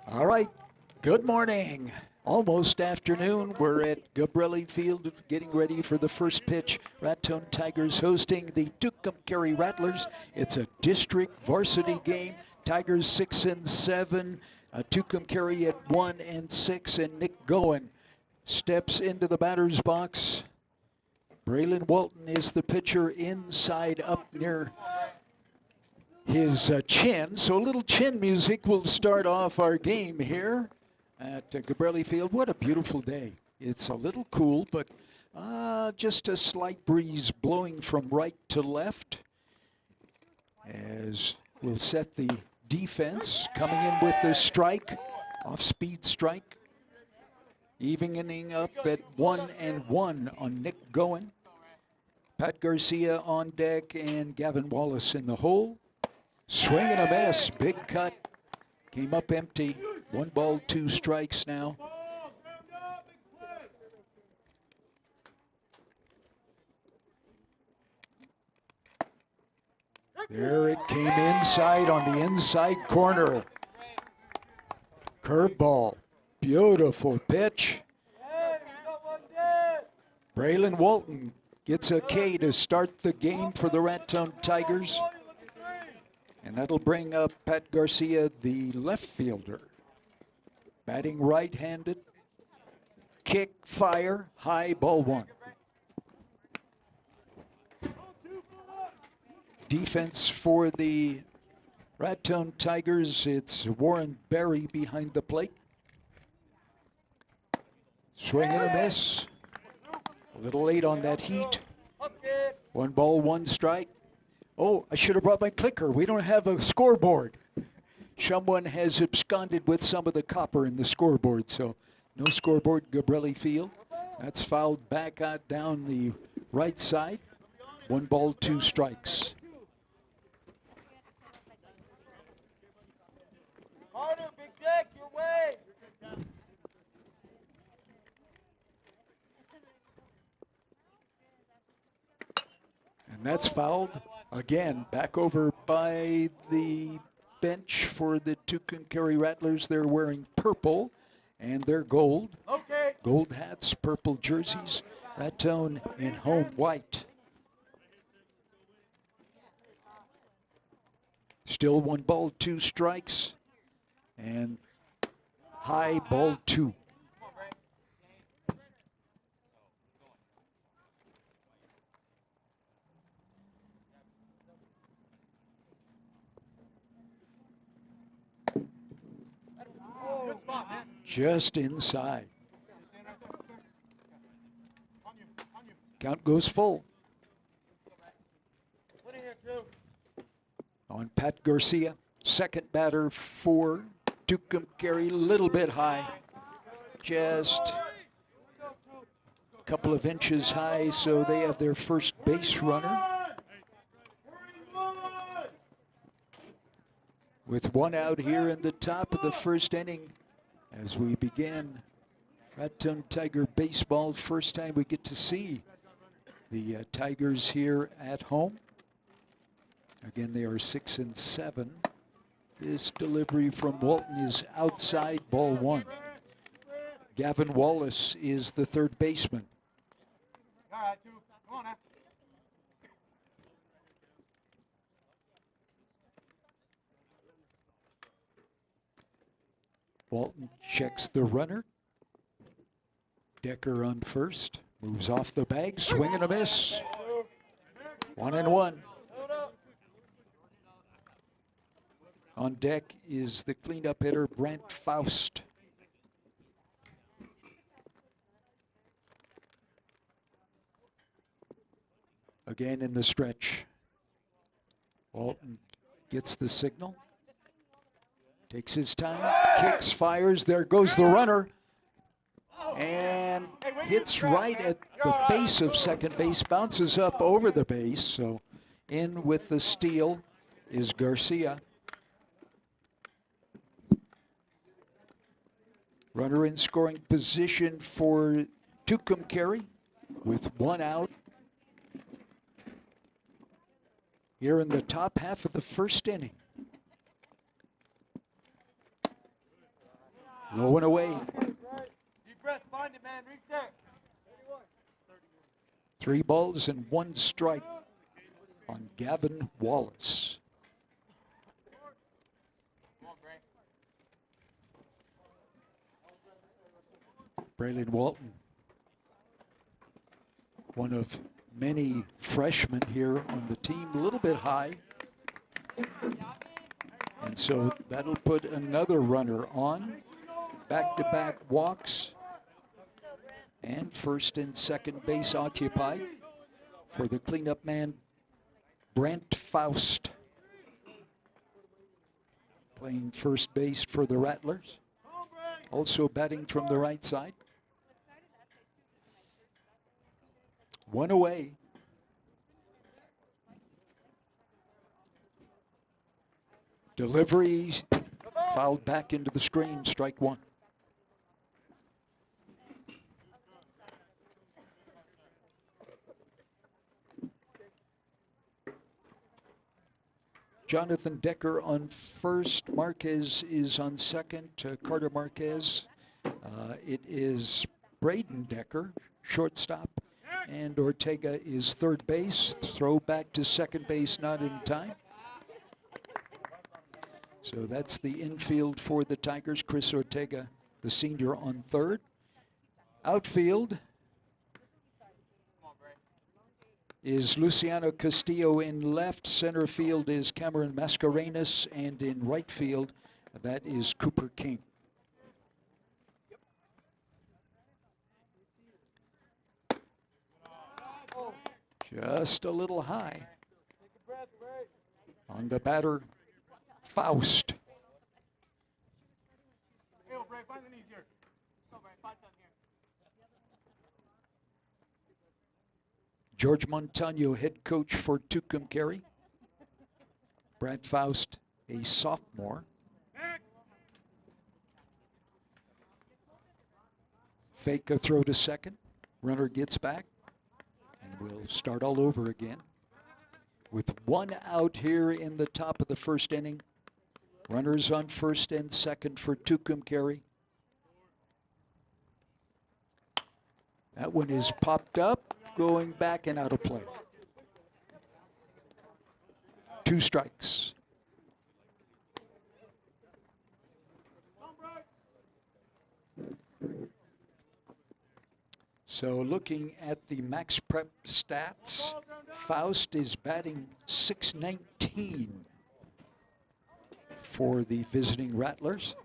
All right, good morning. Almost afternoon. We're at Gabrelli Field getting ready for the first pitch. Raton Tigers hosting the Tucumcari Rattlers. It's a district varsity game. Tigers 6-7, Tucumcari at 1-6, and Nick Goen steps into the batter's box. Braylon Walton is the pitcher inside up near his chin. So a little chin music will start off our game here at Gabrelli Field. What a beautiful day. It's a little cool, but just a slight breeze blowing from right to left as we'll set the defense. Coming in with the strike, off-speed strike. Evening up at 1-1 on Nick Goen. Pat Garcia on deck and Gavin Wallace in the hole. Swing and a miss, big cut, came up empty. 1 ball, 2 strikes now. There it came inside on the inside corner. Curveball, beautiful pitch. Braylon Walton gets a K to start the game for the Raton Tigers. And that'll bring up Pat Garcia, the left fielder. Batting right-handed. Kick, fire, high, ball 1. Defense for the Raton Tigers, it's Warren Berry behind the plate. Swing and a miss. A little late on that heat. 1 ball, 1 strike. Oh, I should have brought my clicker. We don't have a scoreboard. Someone has absconded with some of the copper in the scoreboard, so no scoreboard, Gabrelli Field. That's fouled back out down the right side. 1 ball, 2 strikes. Harder, Big Jack, your way. And that's fouled. Again, back over by the bench for the Tucumcari Rattlers. They're wearing purple and they're gold. Okay. Gold hats, purple jerseys. Raton in home white. Still 1 ball, 2 strikes. And high, ball 2. Just inside. Count goes full. On Pat Garcia, second batter for Tucumcari, a little bit high. Just a couple of inches high, so they have their first base runner. With 1 out here in the top of the first inning as we begin Raton Tiger baseball. First time we get to see the Tigers here at home. Again, they are 6-7. This delivery from Walton is outside, ball 1. Gavin Wallace is the third baseman. All right, come on now. Walton checks the runner. Decker on first. Moves off the bag. Swing and a miss. 1-1. On deck is the cleanup hitter, Brent Faust. Again in the stretch. Walton gets the signal. Takes his time, kicks, fires. There goes the runner. And hits right at the base of second base, bounces up over the base. So in with the steal is Garcia. Runner in scoring position for Tucumcari with 1 out. Here in the top half of the first inning. Low and away. Deep breath, find it, man. Reset. 3 balls and 1 strike on Gavin Wallace. Braylon Walton, one of many freshmen here on the team, a little bit high. And so that'll put another runner on. Back-to-back walks. And first and second base occupied for the cleanup man, Brent Faust. Playing first base for the Rattlers. Also batting from the right side. 1 away. Delivery fouled back into the screen, strike 1. Jonathan Decker on first. Marquez is on second. Carter Marquez. It is Braden Decker, shortstop. And Ortega is third base. Throw back to second base, not in time. So that's the infield for the Tigers. Chris Ortega, the senior, on third. Outfield is Luciano Castillo in left. Center field is Cameron Mascarenas. And in right field, that is Cooper King. Just a little high on the batter, Faust. George Montano, head coach for Tucumcari. Brad Faust, a sophomore. Fake a throw to second. Runner gets back. And we'll start all over again. With 1 out here in the top of the first inning. Runners on first and second for Tucumcari. That one is popped up, going back and out of play. 2 strikes. So looking at the max prep stats, Faust is batting .619 for the visiting Rattlers.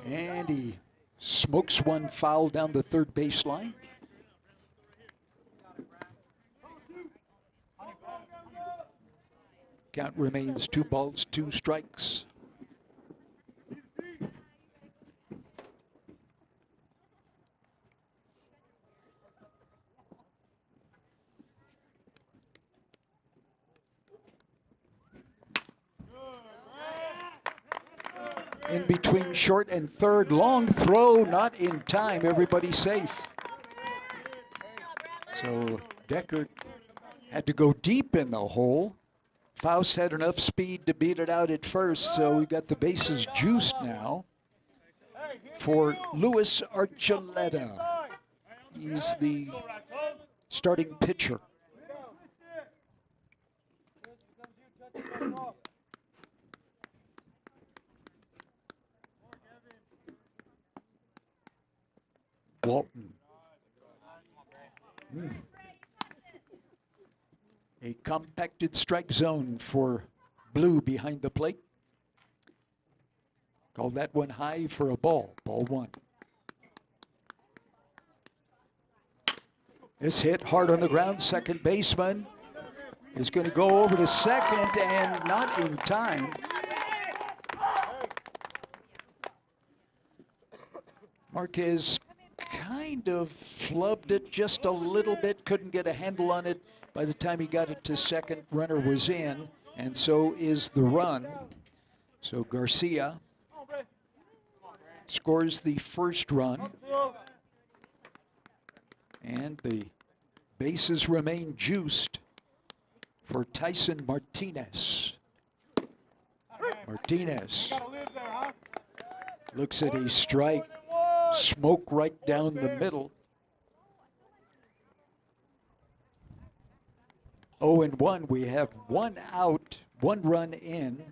And he smokes one foul down the third baseline. Count remains 2 balls, 2 strikes. In between short and third, long throw, not in time. Everybody safe. So Decker had to go deep in the hole. Faust had enough speed to beat it out at first, so we've got the bases juiced now for Luis Archuleta. He's the starting pitcher. Walton. A compacted strike zone for Blue behind the plate. Called that one high for a ball. Ball 1. This hit hard on the ground. Second baseman is going to go over to second and not in time. Marquez kind of flubbed it just a little bit. Couldn't get a handle on it. By the time he got it to second, runner was in, and so is the run. So Garcia scores the first run, and the bases remain juiced for Tyson Martinez. Martinez looks at a strike, smoke right down the middle. 0-1, we have 1 out, 1 run in,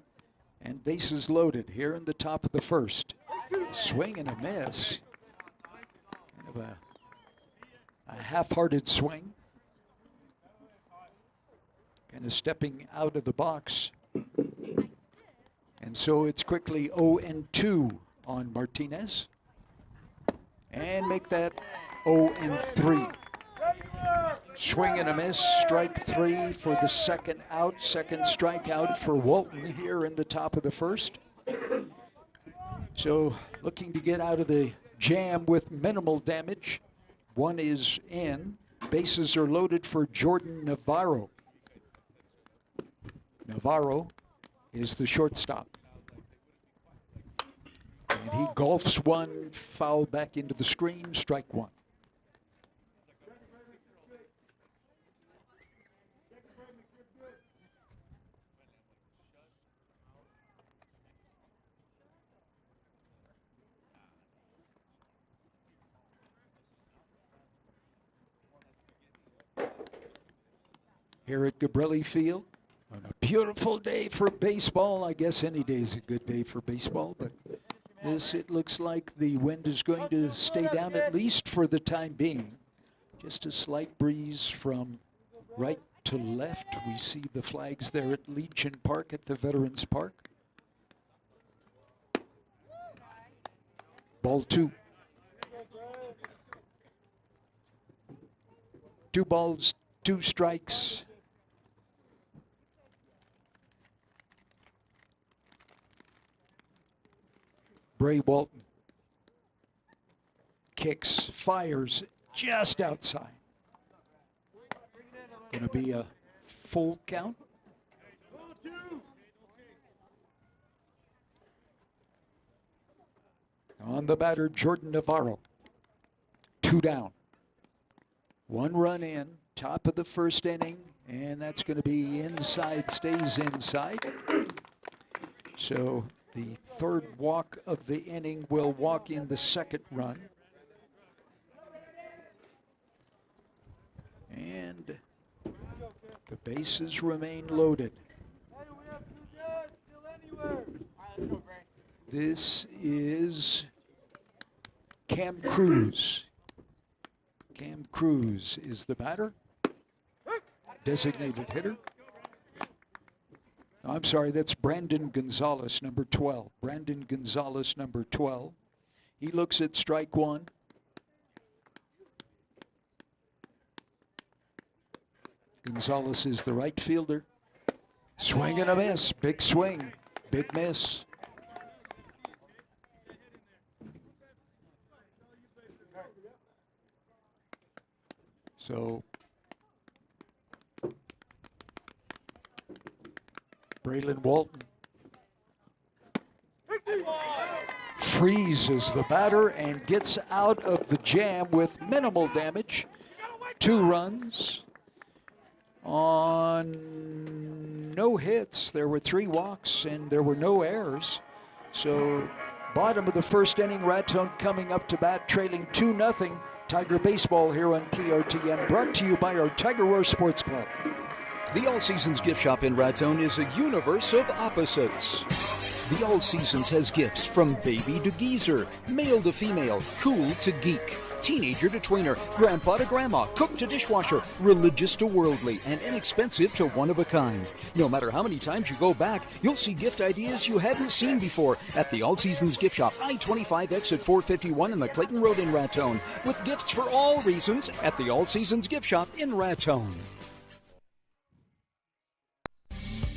and bases loaded here in the top of the first. Swing and a miss. Kind of a half-hearted swing. Kind of stepping out of the box. And so it's quickly 0-2 on Martinez. And make that 0-3. Swing and a miss, strike 3 for the second out, second strikeout for Walton here in the top of the first. So looking to get out of the jam with minimal damage. 1 is in. Bases are loaded for Jordan Navarro. Navarro is the shortstop. And he golfs 1 foul back into the screen, strike 1. Here at Gabrelli Field on a beautiful day for baseball. I guess any day is a good day for baseball, but this, it looks like the wind is going to stay down at least for the time being. Just a slight breeze from right to left. We see the flags there at Legion Park at the Veterans Park. Ball 2. 2 balls, 2 strikes. Bray Walton kicks, fires just outside. Going to be a full count. On the batter, Jordan Navarro. 2 down. 1 run in, top of the first inning, and that's going to be inside, stays inside. So the 3rd walk of the inning will walk in the 2nd run. And the bases remain loaded. This is Cam Cruz. Cam Cruz is the batter, designated hitter. I'm sorry, that's Brandon Gonzalez, number 12. Brandon Gonzalez, number 12. He looks at strike 1. Gonzalez is the right fielder. Swing and a miss. Big swing. Big miss. So Braylon Walton freezes the batter and gets out of the jam with minimal damage. 2 runs on no hits. There were 3 walks and there were no errors. So bottom of the first inning, Raton coming up to bat, trailing 2-0. Tiger Baseball here on KRTM, brought to you by our Tiger Roar Sports Club. The All Seasons gift shop in Raton is a universe of opposites. The All Seasons has gifts from baby to geezer, male to female, cool to geek, teenager to tweener, grandpa to grandma, cook to dishwasher, religious to worldly, and inexpensive to one of a kind. No matter how many times you go back, you'll see gift ideas you hadn't seen before at the All Seasons gift shop, I-25 exit 451 in the Clayton Road in Raton, with gifts for all reasons at the All Seasons gift shop in Raton.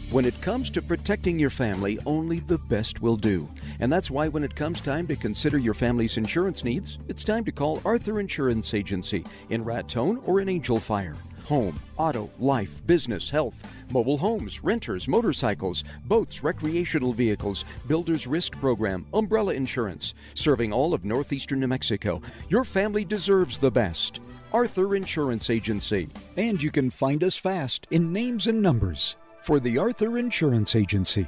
When it comes to protecting your family, only the best will do. And that's why when it comes time to consider your family's insurance needs, it's time to call Arthur Insurance Agency in Raton or in Angel Fire. Home, auto, life, business, health, mobile homes, renters, motorcycles, boats, recreational vehicles, builder's risk program, umbrella insurance. Serving all of northeastern New Mexico, your family deserves the best. Arthur Insurance Agency. And you can find us fast in names and numbers for the Arthur Insurance Agency.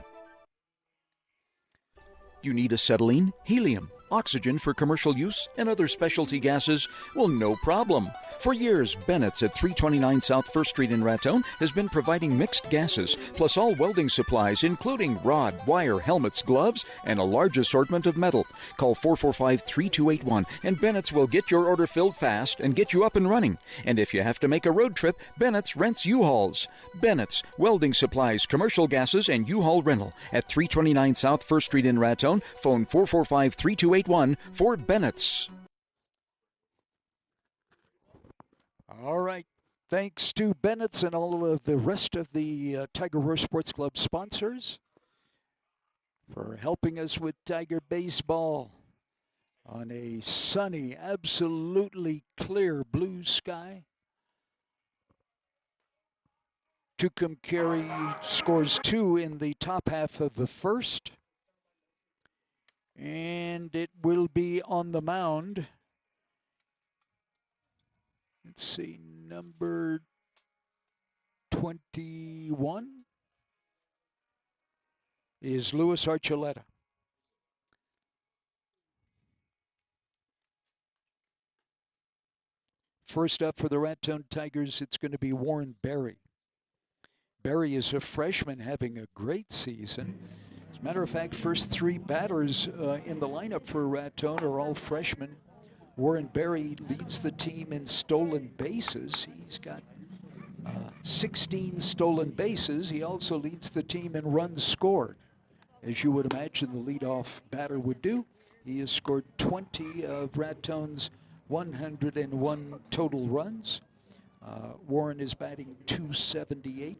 You need acetylene, helium, oxygen for commercial use, and other specialty gases? Well, no problem. For years, Bennett's at 329 South 1st Street in Raton has been providing mixed gases, plus all welding supplies, including rod, wire, helmets, gloves, and a large assortment of metal. Call 445-3281, and Bennett's will get your order filled fast and get you up and running. And if you have to make a road trip, Bennett's rents U-Hauls. Bennett's, welding supplies, commercial gases, and U-Haul rental at 329 South 1st Street in Raton. Phone 445-3281 for Bennett's. All right. Thanks to Bennett's and all of the rest of the Tiger Roar Sports Club sponsors for helping us with Tiger Baseball on a sunny, absolutely clear blue sky. Tucumcari scores 2 in the top half of the first. And it will be on the mound. Let's see, number 21 is Luis Archuleta. First up for the Raton Tigers, it's going to be Warren Berry. Berry is a freshman having a great season. As a matter of fact, first 3 batters in the lineup for Raton are all freshmen. Warren Berry leads the team in stolen bases. He's got 16 stolen bases. He also leads the team in runs scored, as you would imagine the leadoff batter would do. He has scored 20 of Raton's 101 total runs. Warren is batting .278.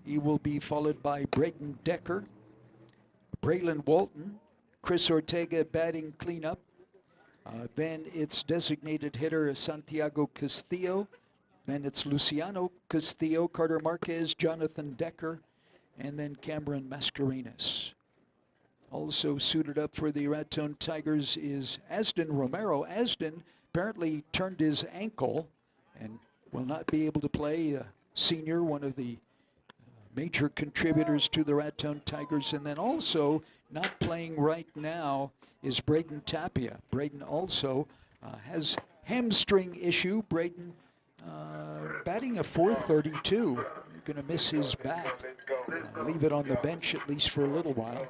He will be followed by Braden Decker, Braylon Walton, Chris Ortega batting cleanup. Then it's designated hitter Santiago Castillo. Then it's Luciano Castillo, Carter Marquez, Jonathan Decker, and then Cameron Mascarenas. Also suited up for the Raton Tigers is Asden Romero. Asden apparently turned his ankle and will not be able to play. Senior, one of the major contributors to the Raton Tigers. And then also not playing right now is Braden Tapia. Braden also has hamstring issue. Braden batting a .432. You're going to miss his bat. Leave it on the bench at least for a little while.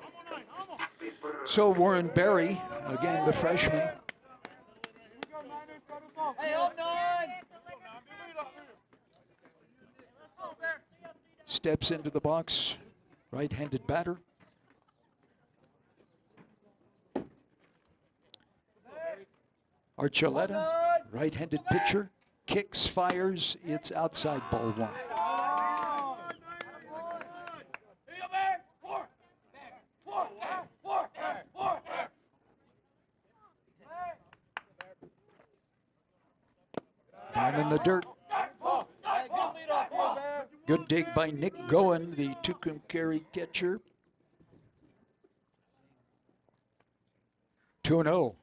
So Warren Berry, again the freshman. Steps into the box, right-handed batter. Archuleta, right-handed pitcher, kicks, fires, it's outside, ball 1. Down in the dirt. Good dig by Nick Goen, the Tucumcari catcher. 2-0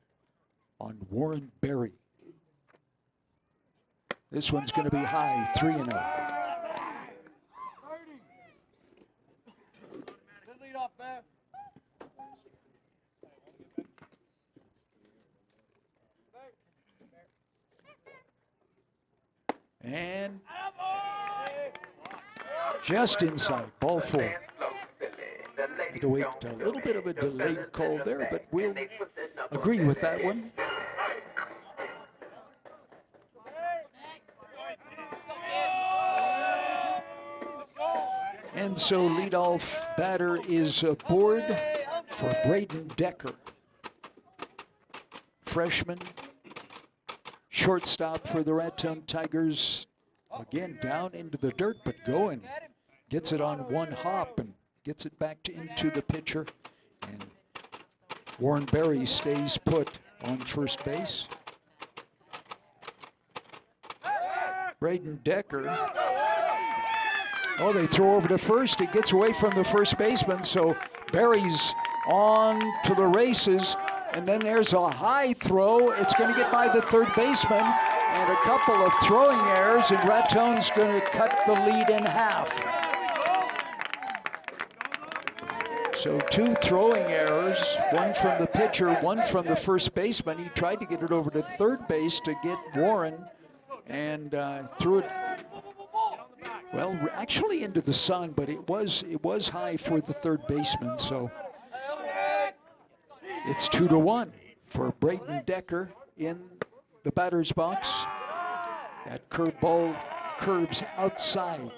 on Warren Berry. This one's going to be high, 3-0. And just inside, ball 4. Had to wait a little bit of a delayed call there, but we'll agree with that one. And so leadoff batter is aboard for Braden Decker. Freshman, shortstop for the Raton Tigers. Again, down into the dirt, but Goen gets it on one hop and gets it back into the pitcher. And Warren Berry stays put on first base. Braden Decker. Oh, they throw over to first. It gets away from the first baseman, so Berry's on to the races. And then there's a high throw. It's going to get by the third baseman. and a couple of throwing errors, and Raton's going to cut the lead in half. So 2 throwing errors, one from the pitcher, one from the first baseman. He tried to get it over to third base to get Warren, and threw it, well, actually into the sun, but it was high for the third baseman. So it's 2-1 for Braden Decker in the batter's box. That curveball curves outside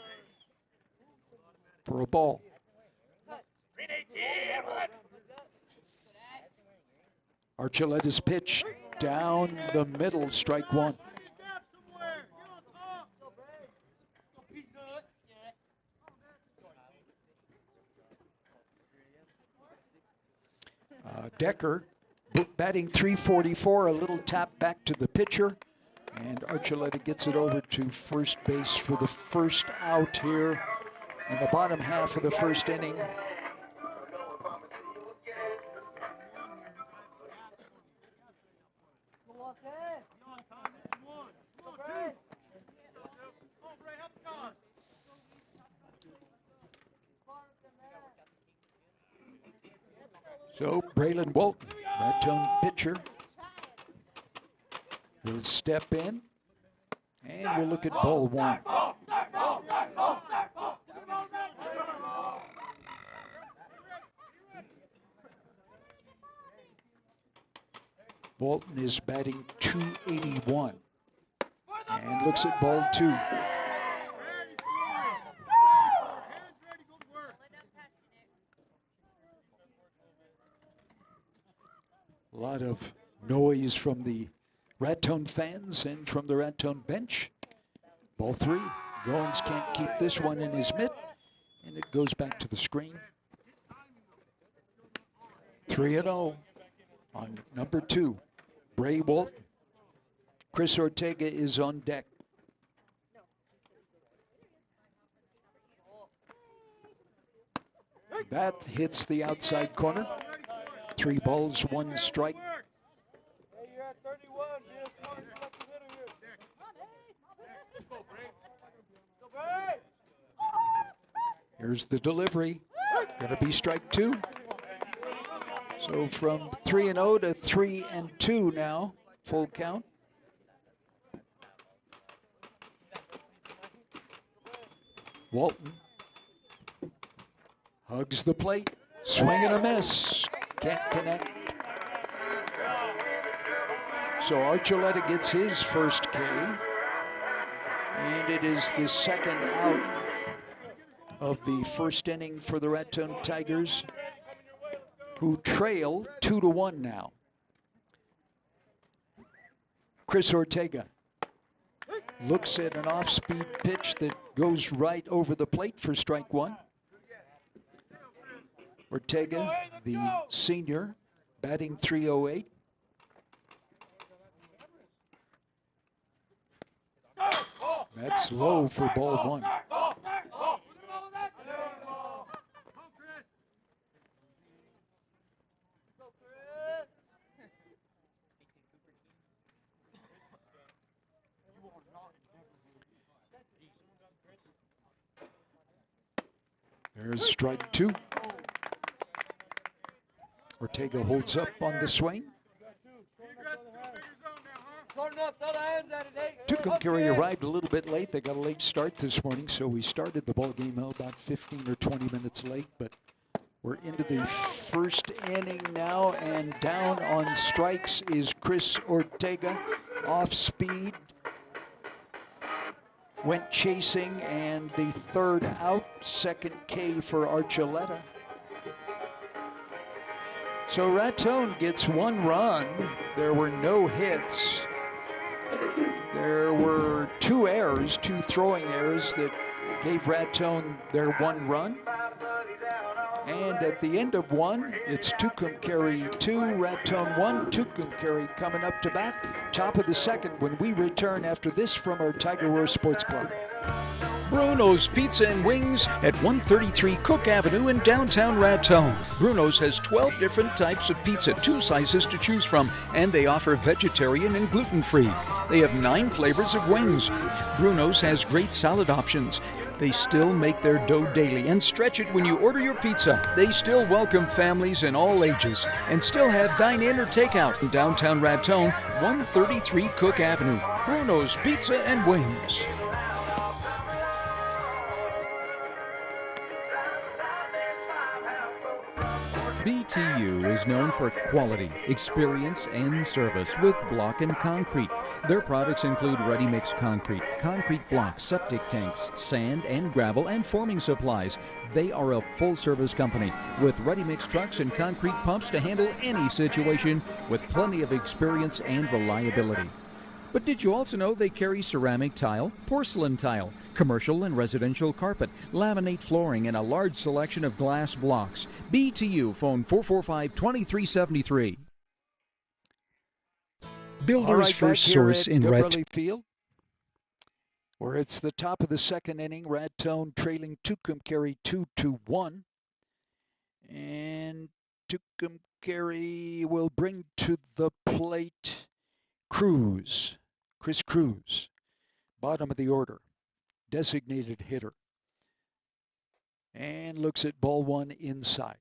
for a ball. Archuleta's pitch down the middle, strike 1. Decker batting .344, a little tap back to the pitcher, and Archuleta gets it over to first base for the first out here in the bottom half of the first inning. So Braylon Walton, Raton pitcher, will step in, and we'll look at ball 1. Walton is batting .281 and looks at ball 2. A lot of noise from the Raton fans and from the Raton bench. Ball 3. Goins can't keep this one in his mitt, and it goes back to the screen. 3-0 on number 2. Bray Walton. Chris Ortega is on deck. That hits the outside corner. 3 balls, 1 strike. Here's the delivery. Gonna be strike 2. So from 3-0 to 3-2 now, full count. Walton hugs the plate, swing and a miss. Can't connect. So Archuleta gets his first K, and it is the second out of the first inning for the Raton Tigers, who trail 2-1 now. Chris Ortega looks at an off-speed pitch that goes right over the plate for strike 1. Ortega, the senior, batting .308. That's low for ball 1. There's strike 2. Ortega holds up on the swing. Tucumcari arrived a little bit late. They got a late start this morning, so we started the ball game about 15 or 20 minutes late, but we're into the first inning now, and down on strikes is Chris Ortega. Off speed, went chasing, and the third out, second K for Archuleta. So Raton gets 1 run. There were no hits. There were 2 errors, 2 throwing errors that gave Raton their 1 run. And at the end of 1, it's Tucumcari 2, Raton 1. Tucumcari coming up to bat. top of the second when we return after this from our Tiger Roar Sports Club. Bruno's Pizza and Wings at 133 Cook Avenue in downtown Raton. Bruno's has 12 different types of pizza, 2 sizes to choose from, and they offer vegetarian and gluten-free. They have 9 flavors of wings. Bruno's has great salad options. They still make their dough daily and stretch it when you order your pizza. They still welcome families in all ages and still have dine-in or takeout in downtown Raton, 133 Cook Avenue. Bruno's Pizza and Wings. BTU is known for quality, experience, and service with block and concrete. Their products include ready-mix concrete, concrete blocks, septic tanks, sand and gravel, and forming supplies. They are a full-service company with ready-mix trucks and concrete pumps to handle any situation with plenty of experience and reliability. But did you also know they carry ceramic tile, porcelain tile, commercial and residential carpet, laminate flooring, and a large selection of glass blocks? BTU, phone 445-2373. Builder's First Source in Raton Field, where it's the top of the second inning. Raton trailing Tucumcari 2-1. And Tucumcari will bring to the plate Chris Cruz, bottom of the order, designated hitter. And looks at ball 1 inside.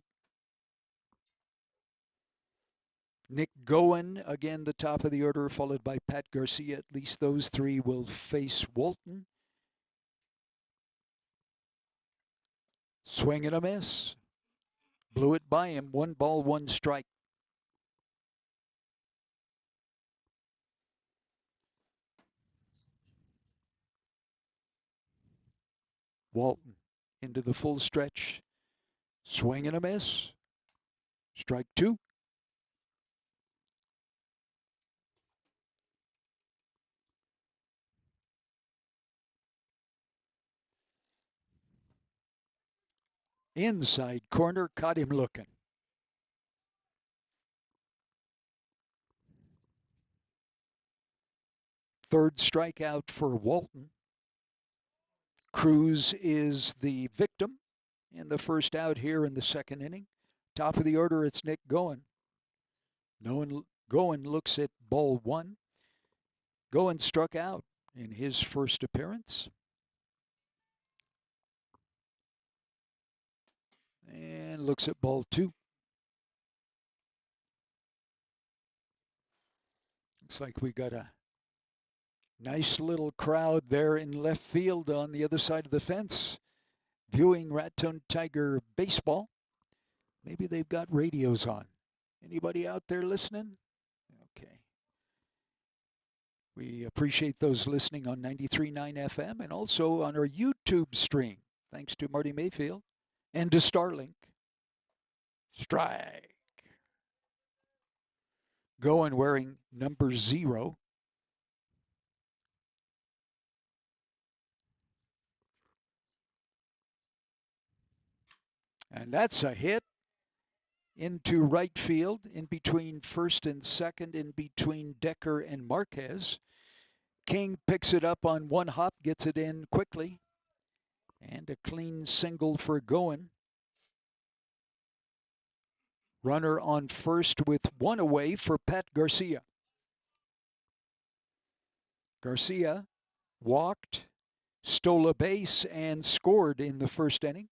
Nick Goen, again the top of the order, followed by Pat Garcia. At least those 3 will face Walton. Swing and a miss. Blew it by him. 1 ball, 1 strike. Walton into the full stretch. Swing and a miss. Strike 2. Inside corner, caught him looking. Third strikeout for Walton. Cruz is the victim in the first out here in the second inning. Top of the order, it's Nick Goen. Goen looks at ball 1. Goen struck out in his first appearance. And looks at ball 2. Looks like we got a nice little crowd there in left field on the other side of the fence viewing Raton Tiger baseball. Maybe they've got radios on. Anybody out there listening? Okay. We appreciate those listening on 93.9 FM and also on our YouTube stream. Thanks to Marty Mayfield and to Starlink. Strike. Goen wearing number 0. And that's a hit into right field, in between first and second, in between Decker and Marquez. King picks it up on 1 hop, gets it in quickly. And a clean single for Goen. Runner on first with 1 away for Pat Garcia. Garcia walked, stole a base, and scored in the first inning.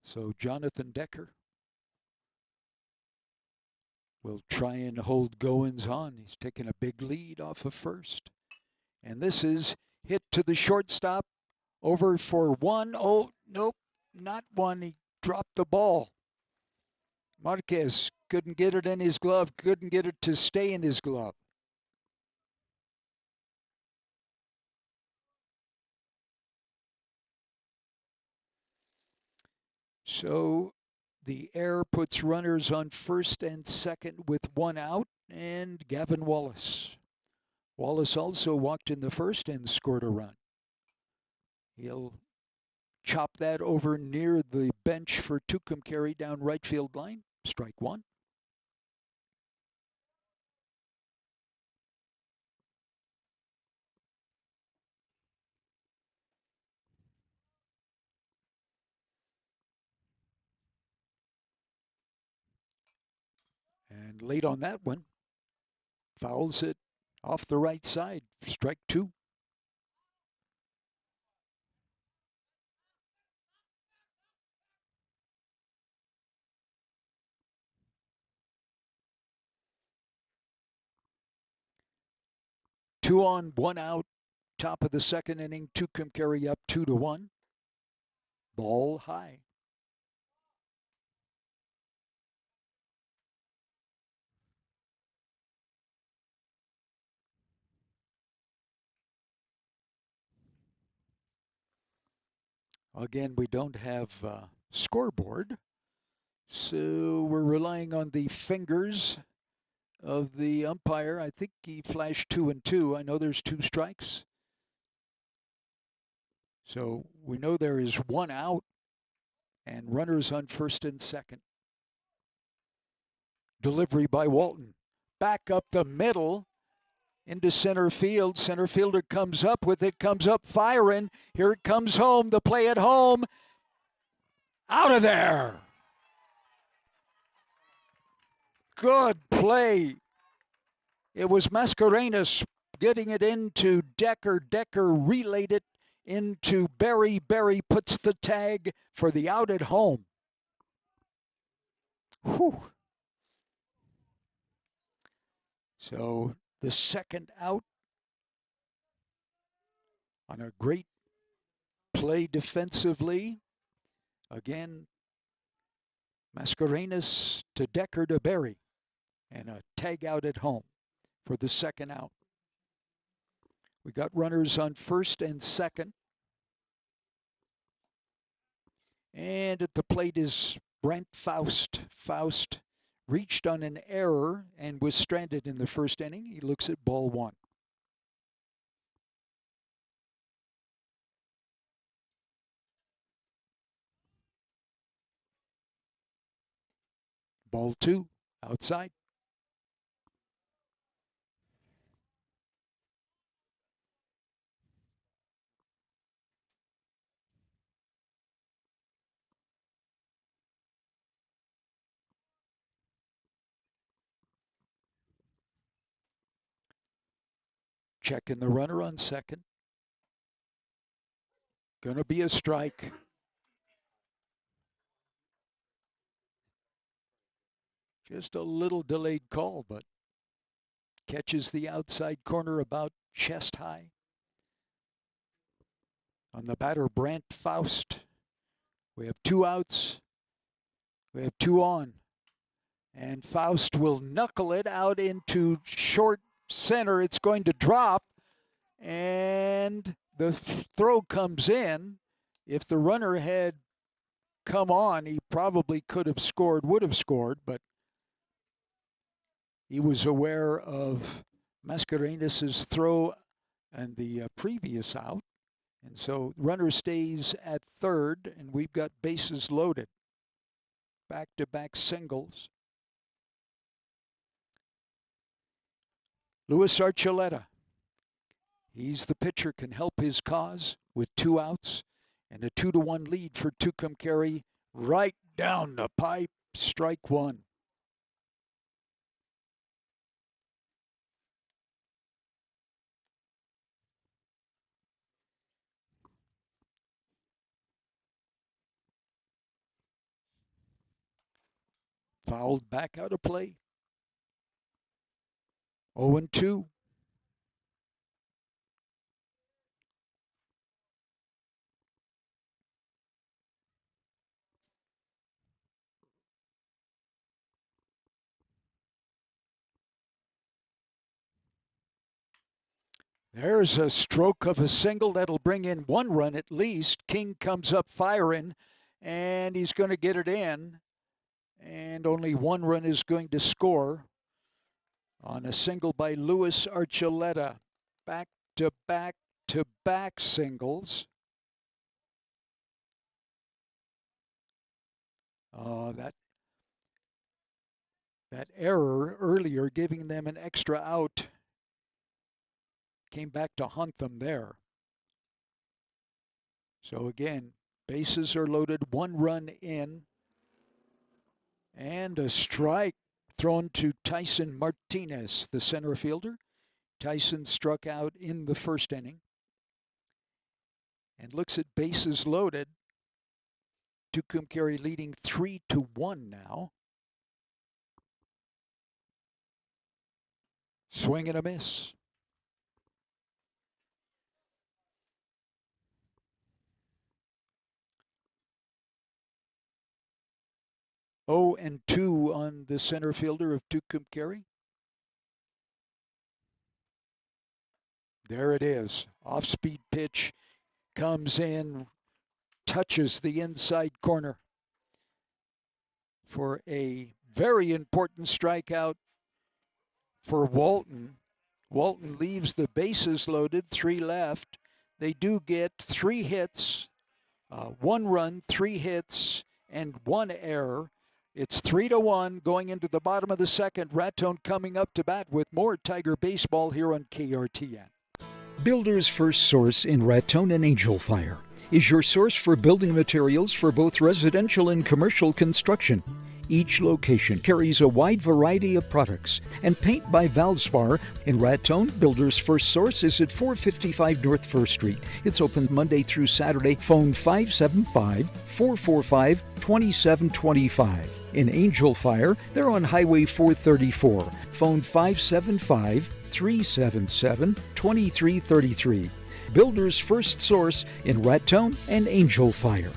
So Jonathan Decker will try and hold Goins on. He's taking a big lead off of first. And this is hit to the shortstop, over for 1. Oh, nope, not 1. He dropped the ball. Marquez couldn't get it in his glove, couldn't get it to stay in his glove. So the error puts runners on first and second with 1 out, and Gavin Wallace. Wallace also walked in the first and scored a run. He'll chop that over near the bench for Tucumcari down right field line. Strike one. And late on that one, fouls it off the right side. Strike two. Two on, one out. Top of the second inning, Tucumcari up 2-1. Ball high. Again, we don't have a scoreboard, so we're relying on the fingers of the umpire. I think he flashed 2-2. I know there's two strikes. So we know there is one out and runners on first and second. Delivery by Walton. Back up the middle into center field. Center fielder comes up with it, comes up firing. Here it comes home. The play at home. Out of there. Good play. It was Mascarenas getting it into Decker. Decker relayed it into Berry. Berry puts the tag for the out at home. Whew. So the second out on a great play defensively. Again, Mascarenas to Decker to Berry. And a tag out at home for the second out. We got runners on first and second. And at the plate is Brent Faust. Faust reached on an error and was stranded in the first inning. He looks at ball one. Ball two, outside. Checking the runner on second. Gonna be a strike. Just a little delayed call, but catches the outside corner about chest high. On the batter, Brent Faust. We have two outs. We have two on. And Faust will knuckle it out into short center. It's going to drop. And the throw comes in. If the runner had come on, he probably could have scored, would have scored, but he was aware of Mascarenas' throw and the previous out. And so runner stays at third, and we've got bases loaded. Back-to-back singles. Luis Archuleta. He's the pitcher, can help his cause with two outs and a 2-1 lead for Tucumcari. Right down the pipe, strike one. Fouled back out of play. 0-2. There's a stroke of a single that'll bring in one run at least. King comes up firing, and he's going to get it in. And only one run is going to score on a single by Luis Archuleta. Back-to-back-to-back singles. That error earlier, giving them an extra out, came back to haunt them there. So again, bases are loaded, 1 run in, and a strike thrown to Tyson Martinez, the center fielder. Tyson struck out in the first inning. And looks at bases loaded. Tucumcari leading 3-1 now. Swing and a miss. 0-2 on the center fielder of Tucumcari. There it is. Off-speed pitch comes in, touches the inside corner for a very important strikeout for Walton. Walton leaves the bases loaded, 3 left. They do get 3 hits, 1 run, 3 hits, and 1 error. It's 3-1 going into the bottom of the second. Raton coming up to bat with more Tiger baseball here on KRTN. Builder's First Source in Raton and Angel Fire is your source for building materials for both residential and commercial construction. Each location carries a wide variety of products, and paint by Valspar in Raton. Builder's First Source is at 455 North 1st Street. It's open Monday through Saturday. Phone 575-445-2725. In Angel Fire, they're on Highway 434. Phone 575-377-2333. Builder's First Source in Raton and Angel Fire.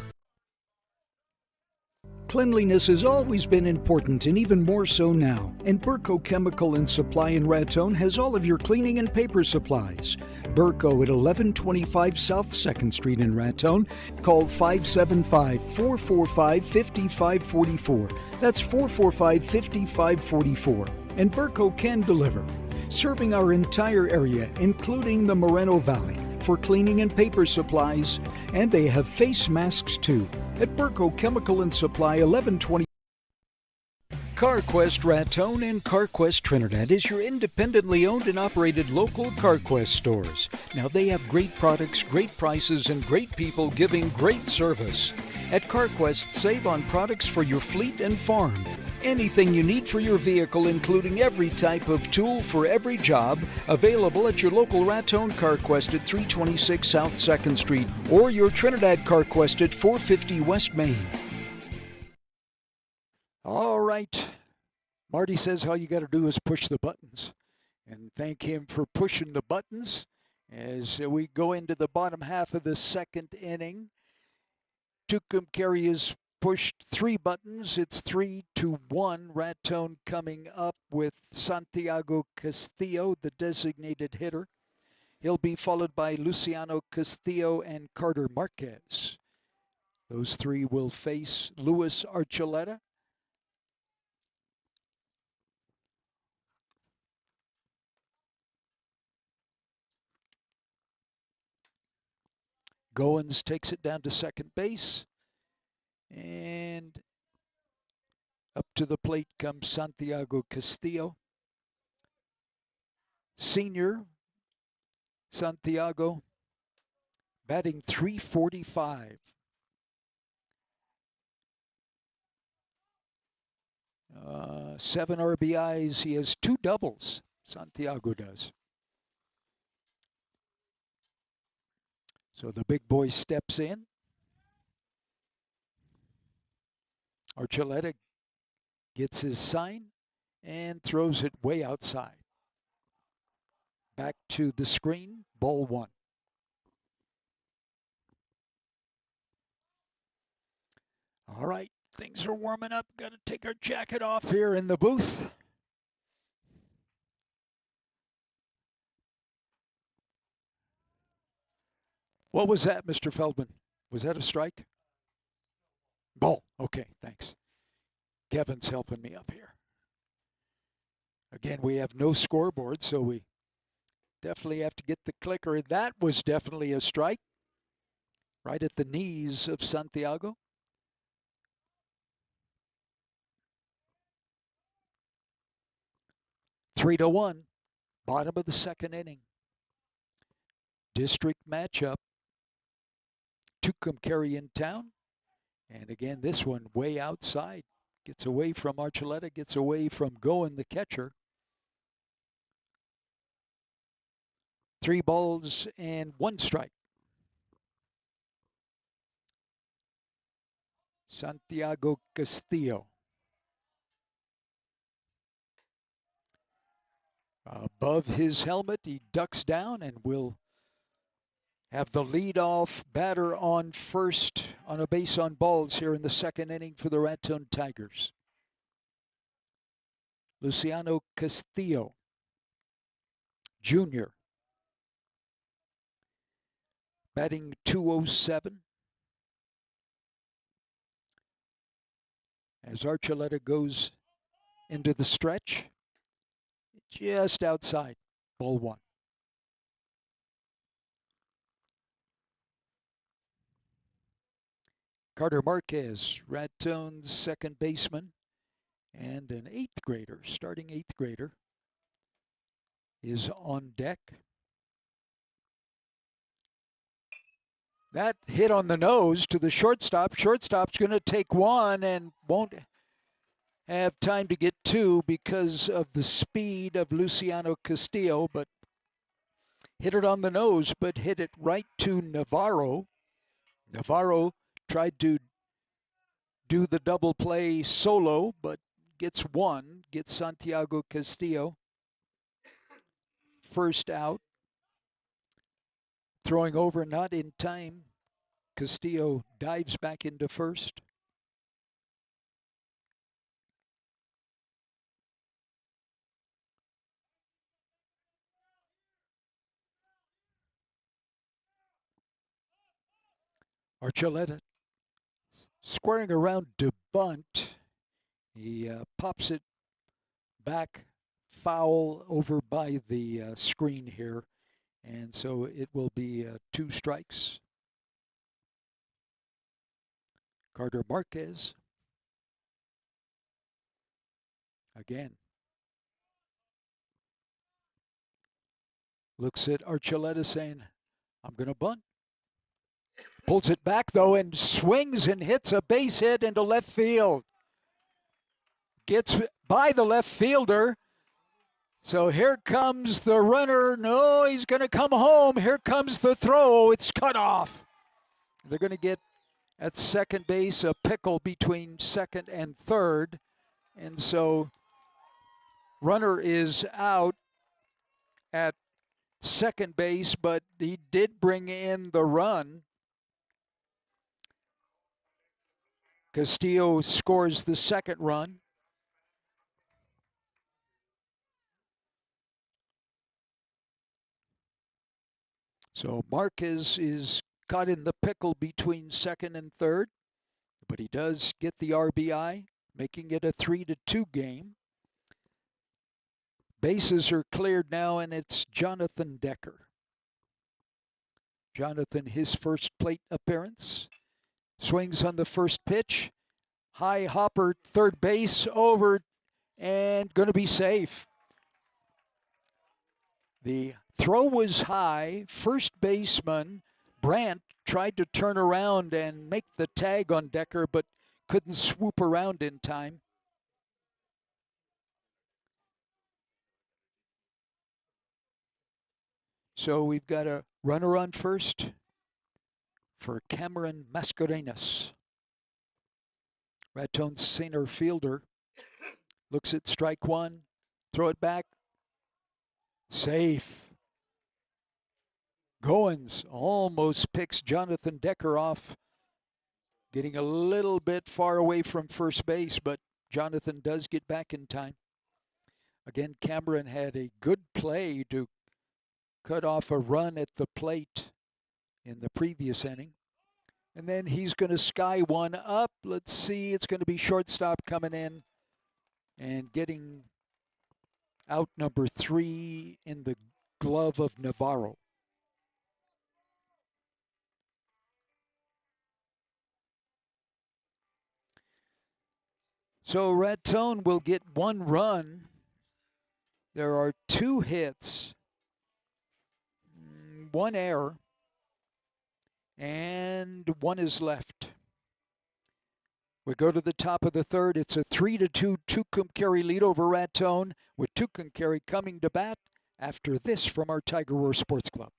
Cleanliness has always been important, and even more so now. And Burco Chemical and Supply in Raton has all of your cleaning and paper supplies. Burco at 1125 South 2nd Street in Raton. Call 575-445-5544. That's 445-5544. And Burco can deliver, serving our entire area, including the Moreno Valley, for cleaning and paper supplies. And they have face masks too at Burco Chemical and Supply, 1120. CarQuest Raton and CarQuest Trinidad is your independently owned and operated local CarQuest stores. Now they have great products, great prices, and great people giving great service. At CarQuest, save on products for your fleet and farm. Anything you need for your vehicle, including every type of tool for every job, available at your local Raton CarQuest at 326 South 2nd Street or your Trinidad CarQuest at 450 West Main. All right. Marty says all you got to do is push the buttons. And thank him for pushing the buttons as we go into the bottom half of the second inning. Tucumcari is pushed 3 buttons. It's 3-1. Raton coming up with Santiago Castillo, the designated hitter. He'll be followed by Luciano Castillo and Carter Marquez. Those 3 will face Luis Archuleta. Goins takes it down to second base. And up to the plate comes Santiago Castillo. Senior Santiago batting .345. 7 RBIs. He has 2 doubles. Santiago does. So the big boy steps in. Archuleta gets his sign and throws it way outside. Back to the screen, ball 1. All right, things are warming up. Got to take our jacket off here in the booth. What was that, Mr. Feldman? Was that a strike? Ball. Okay, thanks. Kevin's helping me up here. Again, we have no scoreboard, so we definitely have to get the clicker. That was definitely a strike. Right at the knees of Santiago. 3-1, bottom of the second inning. District matchup. Tucumcari in town. And again, this one way outside. Gets away from Archuleta, gets away from Goen, the catcher. 3 balls and 1 strike. Santiago Castillo. Above his helmet, he ducks down and will have the leadoff batter on first on a base on balls here in the second inning for the Raton Tigers. Luciano Castillo, Jr. Batting .207. As Archuleta goes into the stretch, just outside, ball 1. Carter Marquez, Raton's second baseman, and an 8th grader, starting 8th grader, is on deck. That hit on the nose to the shortstop. Shortstop's going to take 1 and won't have time to get 2 because of the speed of Luciano Castillo, but hit it on the nose, but hit it right to Navarro. Navarro tried to do the double play solo, but gets 1, gets Santiago Castillo first out. Throwing over, not in time. Castillo dives back into first. Archuleta squaring around to bunt. He pops it back foul over by the screen here. And so it will be 2 strikes. Carter Marquez. Again. Looks at Archuleta saying, I'm going to bunt. Pulls it back, though, and swings and hits a base hit into left field. Gets by the left fielder. So here comes the runner. No, he's going to come home. Here comes the throw. It's cut off. They're going to get at second base a pickle between second and third. And so runner is out at second base, but he did bring in the run. Castillo scores the second run. So Marquez is caught in the pickle between second and third, but he does get the RBI, making it a 3-2 game. Bases are cleared now, and it's Jonathan Decker. Jonathan, his first plate appearance. Swings on the first pitch. High hopper, third base, over, and going to be safe. The throw was high. First baseman Brandt tried to turn around and make the tag on Decker, but couldn't swoop around in time. So we've got a runner on first for Cameron Mascarenas. Raton's center fielder looks at strike 1, throw it back, safe. Goins almost picks Jonathan Decker off, getting a little bit far away from first base, but Jonathan does get back in time. Again, Cameron had a good play to cut off a run at the plate in the previous inning. And then he's going to sky one up. Let's see, it's going to be shortstop coming in and getting out number 3 in the glove of Navarro. So Raton will get 1 run There are 2 hits, 1 error, and 1 is left. We go to the top of the third. It's a 3-2 Tucumcari lead over Raton, with Tucumcari coming to bat after this from our Tiger Roar Sports Club.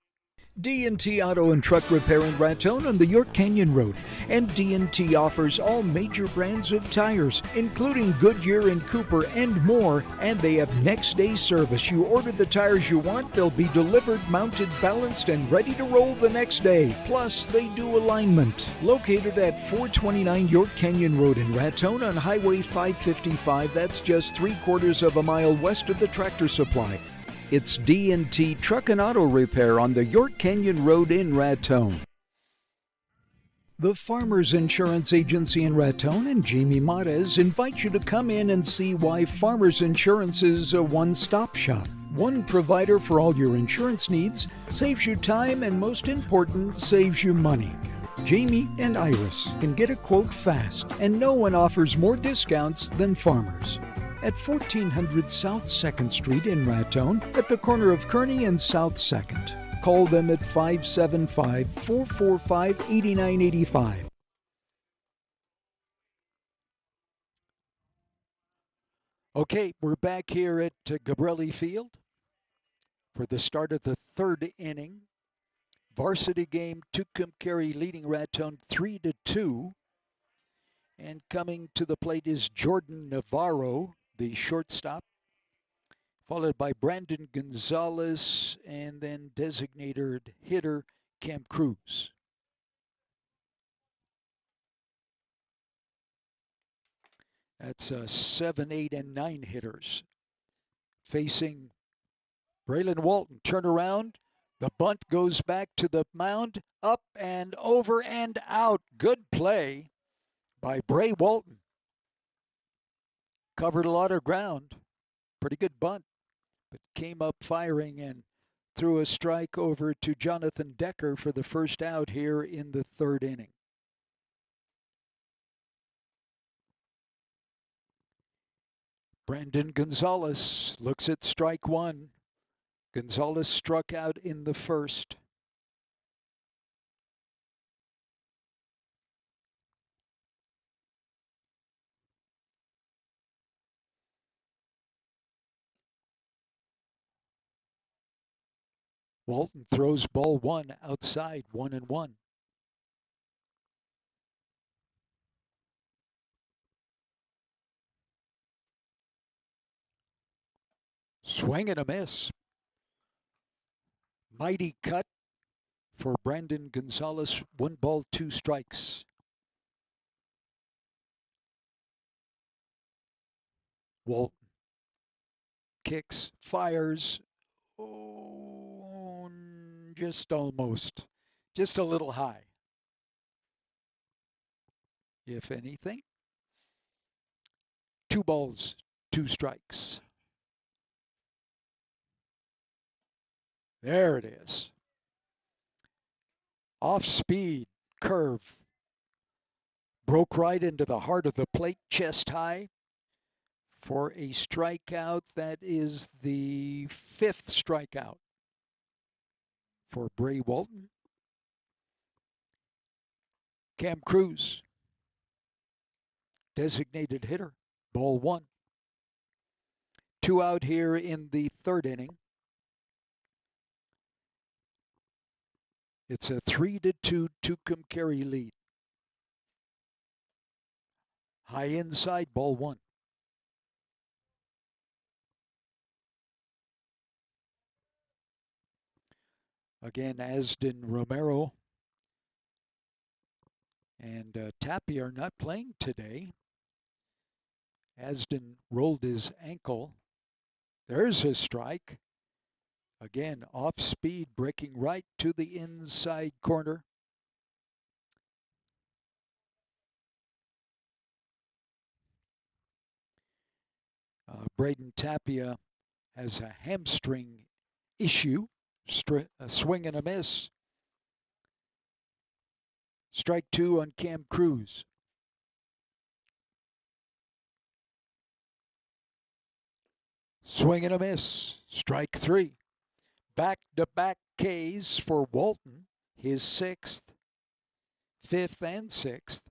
D&T Auto and Truck Repair in Raton on the York Canyon Road. And D&T offers all major brands of tires, including Goodyear and Cooper and more. And they have next day service. You order the tires you want, they'll be delivered, mounted, balanced, and ready to roll the next day. Plus, they do alignment. Located at 429 York Canyon Road in Raton on Highway 555. That's just 3/4 of a mile west of the Tractor Supply. It's D&T Truck and Auto Repair on the York Canyon Road in Raton. The Farmers Insurance Agency in Raton and Jamie Mares invite you to come in and see why Farmers Insurance is a one-stop shop. One provider for all your insurance needs, saves you time, and most important, saves you money. Jamie and Iris can get a quote fast, and no one offers more discounts than Farmers. At 1400 South 2nd Street in Raton, at the corner of Kearney and South 2nd. Call them at 575-445-8985. Okay, we're back here at Gabrilli Field for the start of the 3rd inning. Varsity game, Tucumcari leading Raton 3-2. And coming to the plate is Jordan Navarro, the shortstop, followed by Brandon Gonzalez, and then designated hitter Cam Cruz. That's 7, 8, and 9 hitters. Facing Braylon Walton. Turnaround. The bunt goes back to the mound. Up and over and out. Good play by Bray Walton. Covered a lot of ground. Pretty good bunt. But came up firing and threw a strike over to Jonathan Decker for the first out here in the 3rd inning. Brandon Gonzalez looks at strike 1. Gonzalez struck out in the 1st. Walton throws ball 1 outside, 1-1. Swing and a miss. Mighty cut for Brandon Gonzalez. 1 ball, 2 strikes. Walton kicks, fires. Oh, just almost. Just a little high, if anything. 2 balls, 2 strikes. There it is. Off speed, curve. Broke right into the heart of the plate, chest high, for a strikeout. That is the 5th strikeout for Bray Walton. Cam Cruz, designated hitter, ball 1. 2 out here in the 3rd inning. It's a 3-2 Tucumcari lead. High inside, ball 1. Again, Asden Romero and Tapia are not playing today. Asden rolled his ankle. There's a strike. Again, off speed, breaking right to the inside corner. Braden Tapia has a hamstring issue. A swing and a miss. Strike 2 on Cam Cruz. Swing and a miss. Strike 3. Back-to-back Ks for Walton, his 6th, 5th, and 6th.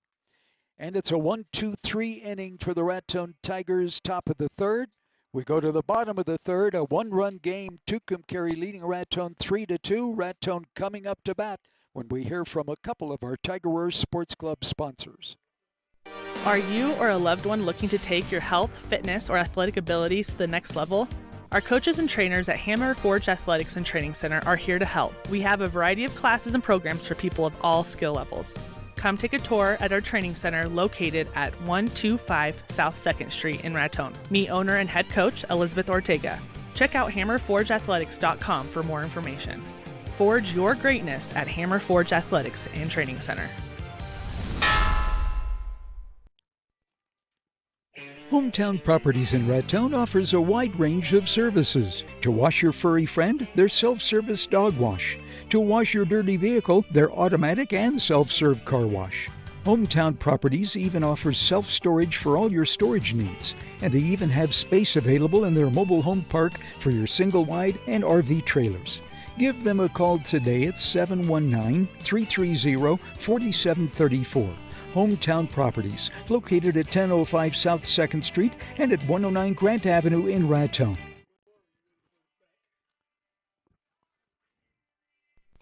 And it's a 1-2-3 inning for the Raton Tigers, top of the 3rd. We go to the bottom of the 3rd, a 1-run game. Tucumcari leading Raton 3-2. Raton coming up to bat when we hear from a couple of our Tiger Wars Sports Club sponsors. Are you or a loved one looking to take your health, fitness, or athletic abilities to the next level? Our coaches and trainers at Hammer Forge Athletics and Training Center are here to help. We have a variety of classes and programs for people of all skill levels. Come take a tour at our training center located at 125 South 2nd Street in Raton. Meet owner and head coach Elizabeth Ortega. Check out hammerforgeathletics.com for more information. Forge your greatness at Hammer Forge Athletics and Training Center. Hometown Properties in Raton offers a wide range of services. To wash your furry friend, their self-service dog wash. To wash your dirty vehicle, their automatic and self-serve car wash. Hometown Properties even offers self-storage for all your storage needs. And they even have space available in their mobile home park for your single-wide and RV trailers. Give them a call today at 719-330-4734. Hometown Properties, located at 1005 South 2nd Street and at 109 Grant Avenue in Raton.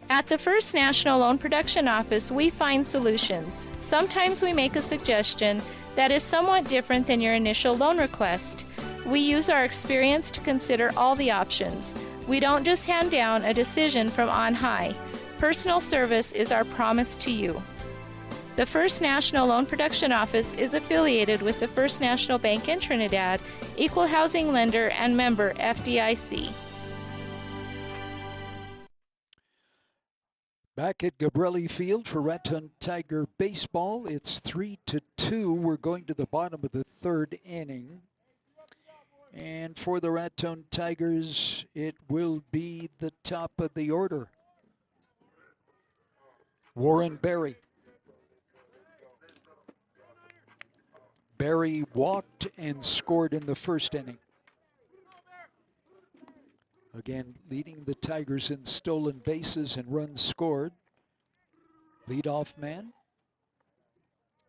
At the First National Loan Production Office, we find solutions. Sometimes we make a suggestion that is somewhat different than your initial loan request. We use our experience to consider all the options. We don't just hand down a decision from on high. Personal service is our promise to you. The First National Loan Production Office is affiliated with the First National Bank in Trinidad, equal housing lender, and member FDIC. Back at Gabrelli Field for Raton Tiger baseball, it's 3-2. We're going to the bottom of the 3rd inning. And for the Raton Tigers, it will be the top of the order. Warren Berry. Berry walked and scored in the 1st inning. Again, leading the Tigers in stolen bases and runs scored. Leadoff man.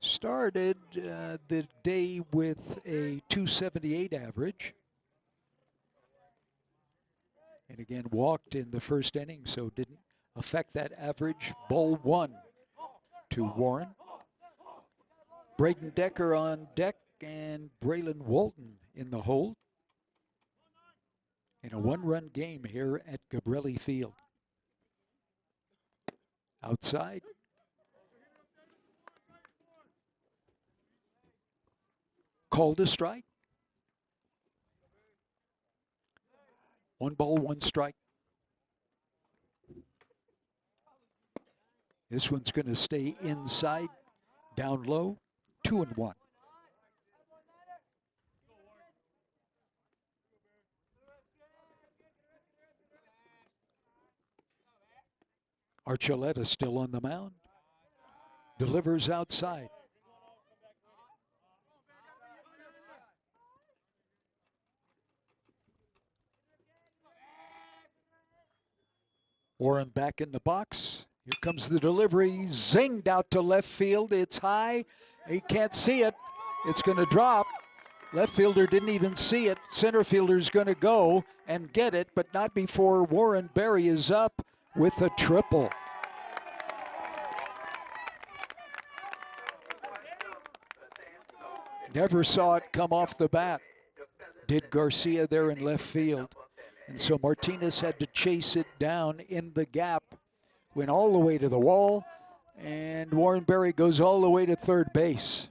Started the day with a .278 average. And again, walked in the 1st inning, so didn't affect that average. Ball 1 to Warren. Braden Decker on deck and Braylon Walton in the hold. In a 1-run game here at Gabrelli Field. Outside. Called a strike. 1 ball, 1 strike. This one's going to stay inside, down low. 2-1. Archuleta still on the mound. Delivers outside. Warren back in the box. Here comes the delivery, zinged out to left field. It's high. He can't see it. It's going to drop. Left fielder didn't even see it. Center fielder's going to go and get it, but not before Warren Berry is up with a triple. Never saw it come off the bat. Did Garcia there in left field. And so Martinez had to chase it down in the gap. Went all the way to the wall, and Warren Berry goes all the way to 3rd base.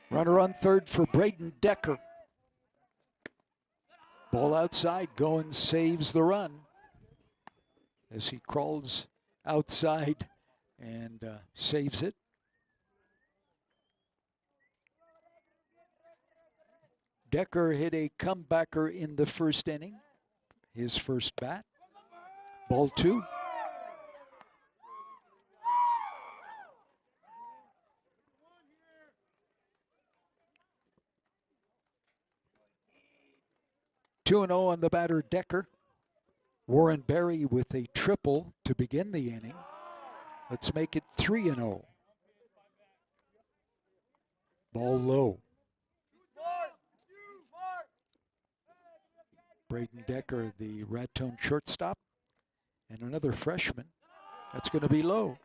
Runner on 3rd for Braden Decker. Ball outside, Goins saves the run as he crawls outside and saves it. Decker hit a comebacker in the 1st inning, his first bat. Ball 2. 2-0 on the batter, Decker. Warren Berry with a triple to begin the inning. Let's make it 3-0. Ball low. Braden Decker, the Raton shortstop, and another freshman. That's going to be low.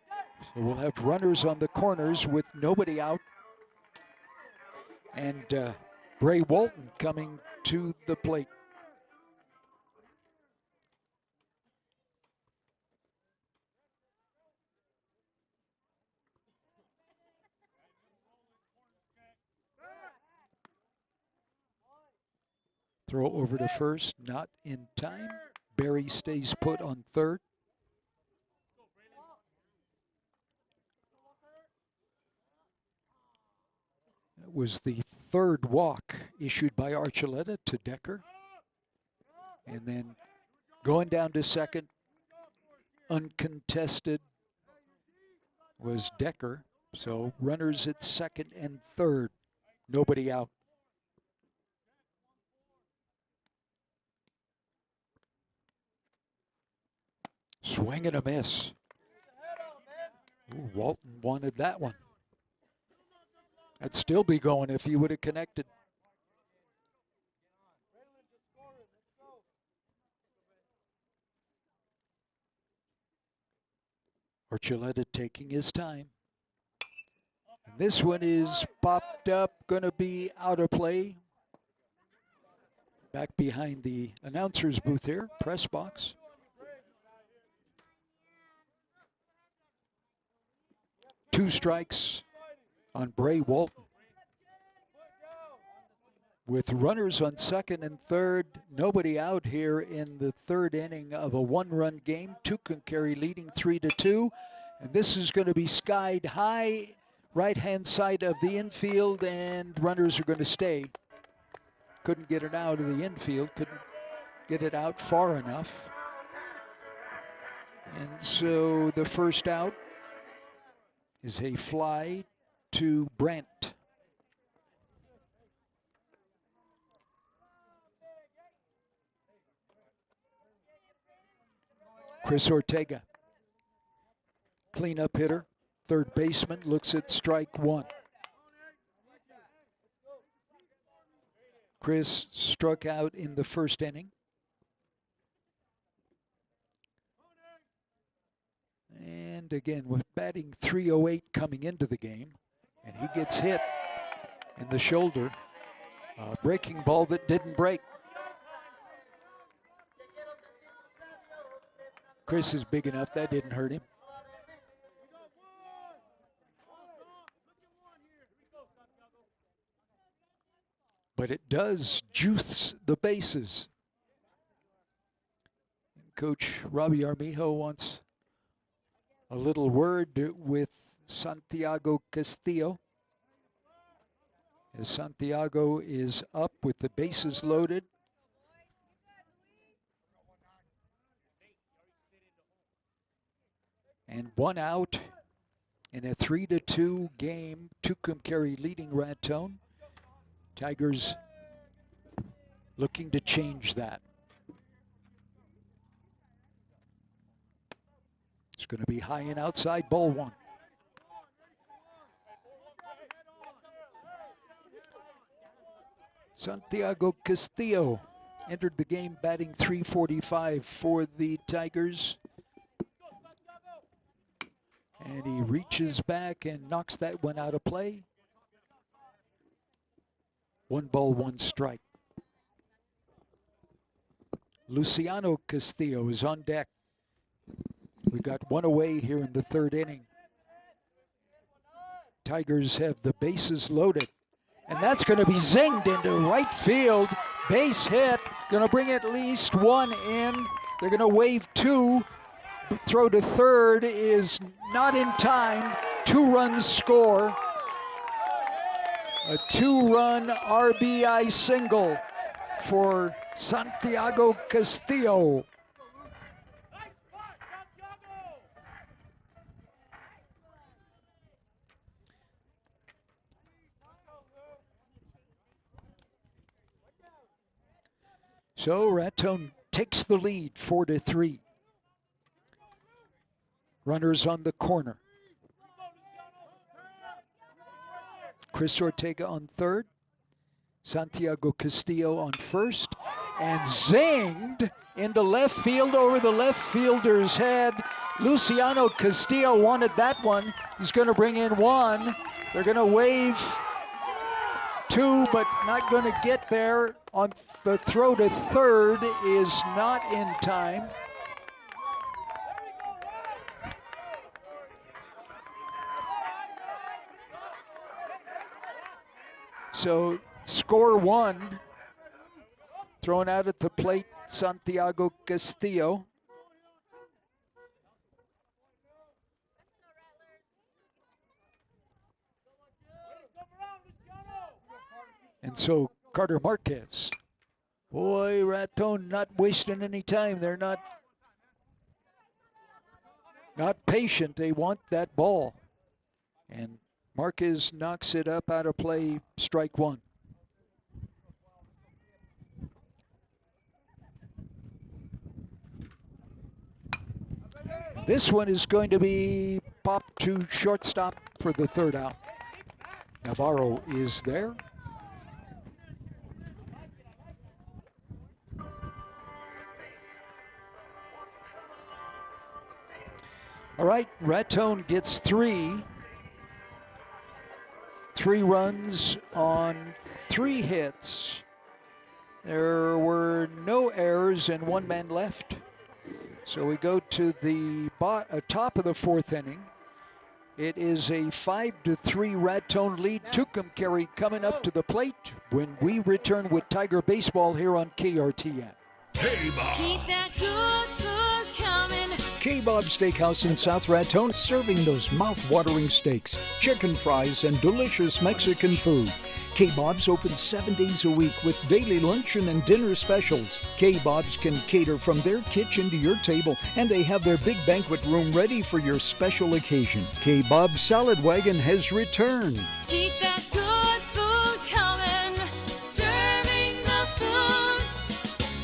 So we'll have runners on the corners with nobody out. And Bray Walton coming to the plate. Throw over to first, not in time. Barry stays put on third. That was the third walk issued by Archuleta to Decker. And then going down to second, uncontested, was Decker. So runners at second and third, nobody out. Swing and a miss. Ooh, Walton wanted that one. That'd still be going if he would have connected. Archuleta taking his time. And this one is popped up, gonna be out of play. Back behind the announcer's booth here, press box. Two strikes on Bray Walton. With runners on second and third, nobody out here in the third inning of a one-run game. Tucumcari leading 3-2. And this is going to be skied high, right-hand side of the infield, and runners are going to stay. Couldn't get it out of the infield, couldn't get it out far enough. And so the first out is a fly to Brent. Chris Ortega, cleanup hitter, third baseman, looks at strike one. Chris struck out in the first inning. And again, with batting .308 coming into the game, and he gets hit in the shoulder. A breaking ball that didn't break. Chris is big enough, that didn't hurt him. But it does juice the bases. Coach Robbie Armijo wants a little word with Santiago Castillo. As Santiago is up with the bases loaded. And one out in a 3-2 game. Tucumcari leading Raton. Tigers looking to change that. It's going to be high and outside, ball one. Santiago Castillo entered the game batting .345 for the Tigers. And he reaches back and knocks that one out of play. 1 ball, 1 strike. Luciano Castillo is on deck. We got one away here in the third inning. Tigers have the bases loaded. And that's going to be zinged into right field. Base hit. Going to bring at least one in. They're going to wave two. Throw to third is not in time. 2 runs score. A 2-run RBI single for Santiago Castillo. So Raton takes the lead 4-3. Runners on the corner. Chris Ortega on third. Santiago Castillo on first. And zinged into left field over the left fielder's head. Luciano Castillo wanted that one. He's going to bring in one. They're going to wave two, but not going to get there. On the throw to third is not in time. So score one. Thrown out at the plate, Santiago Castillo. And so Carter Marquez. Boy, Raton not wasting any time. They're not patient. They want that ball. And Marquez knocks it up out of play, strike one. This one is going to be popped to shortstop for the third out. Navarro is there. All right, Raton gets three. 3 runs on 3 hits. There were no errors and 1 man left. So we go to the top of the 4th inning. It is a 5-3 Raton lead. Tucumcari coming up to the plate when we return with Tiger Baseball here on KRTN. Keep that good food coming. K-Bob Steakhouse in South Raton, serving those mouth-watering steaks, chicken fries, and delicious Mexican food. K-Bob's open 7 days a week with daily luncheon and dinner specials. K-Bob's can cater from their kitchen to your table, and they have their big banquet room ready for your special occasion. K-Bob's Salad Wagon has returned. Keep that good food coming. Serving the food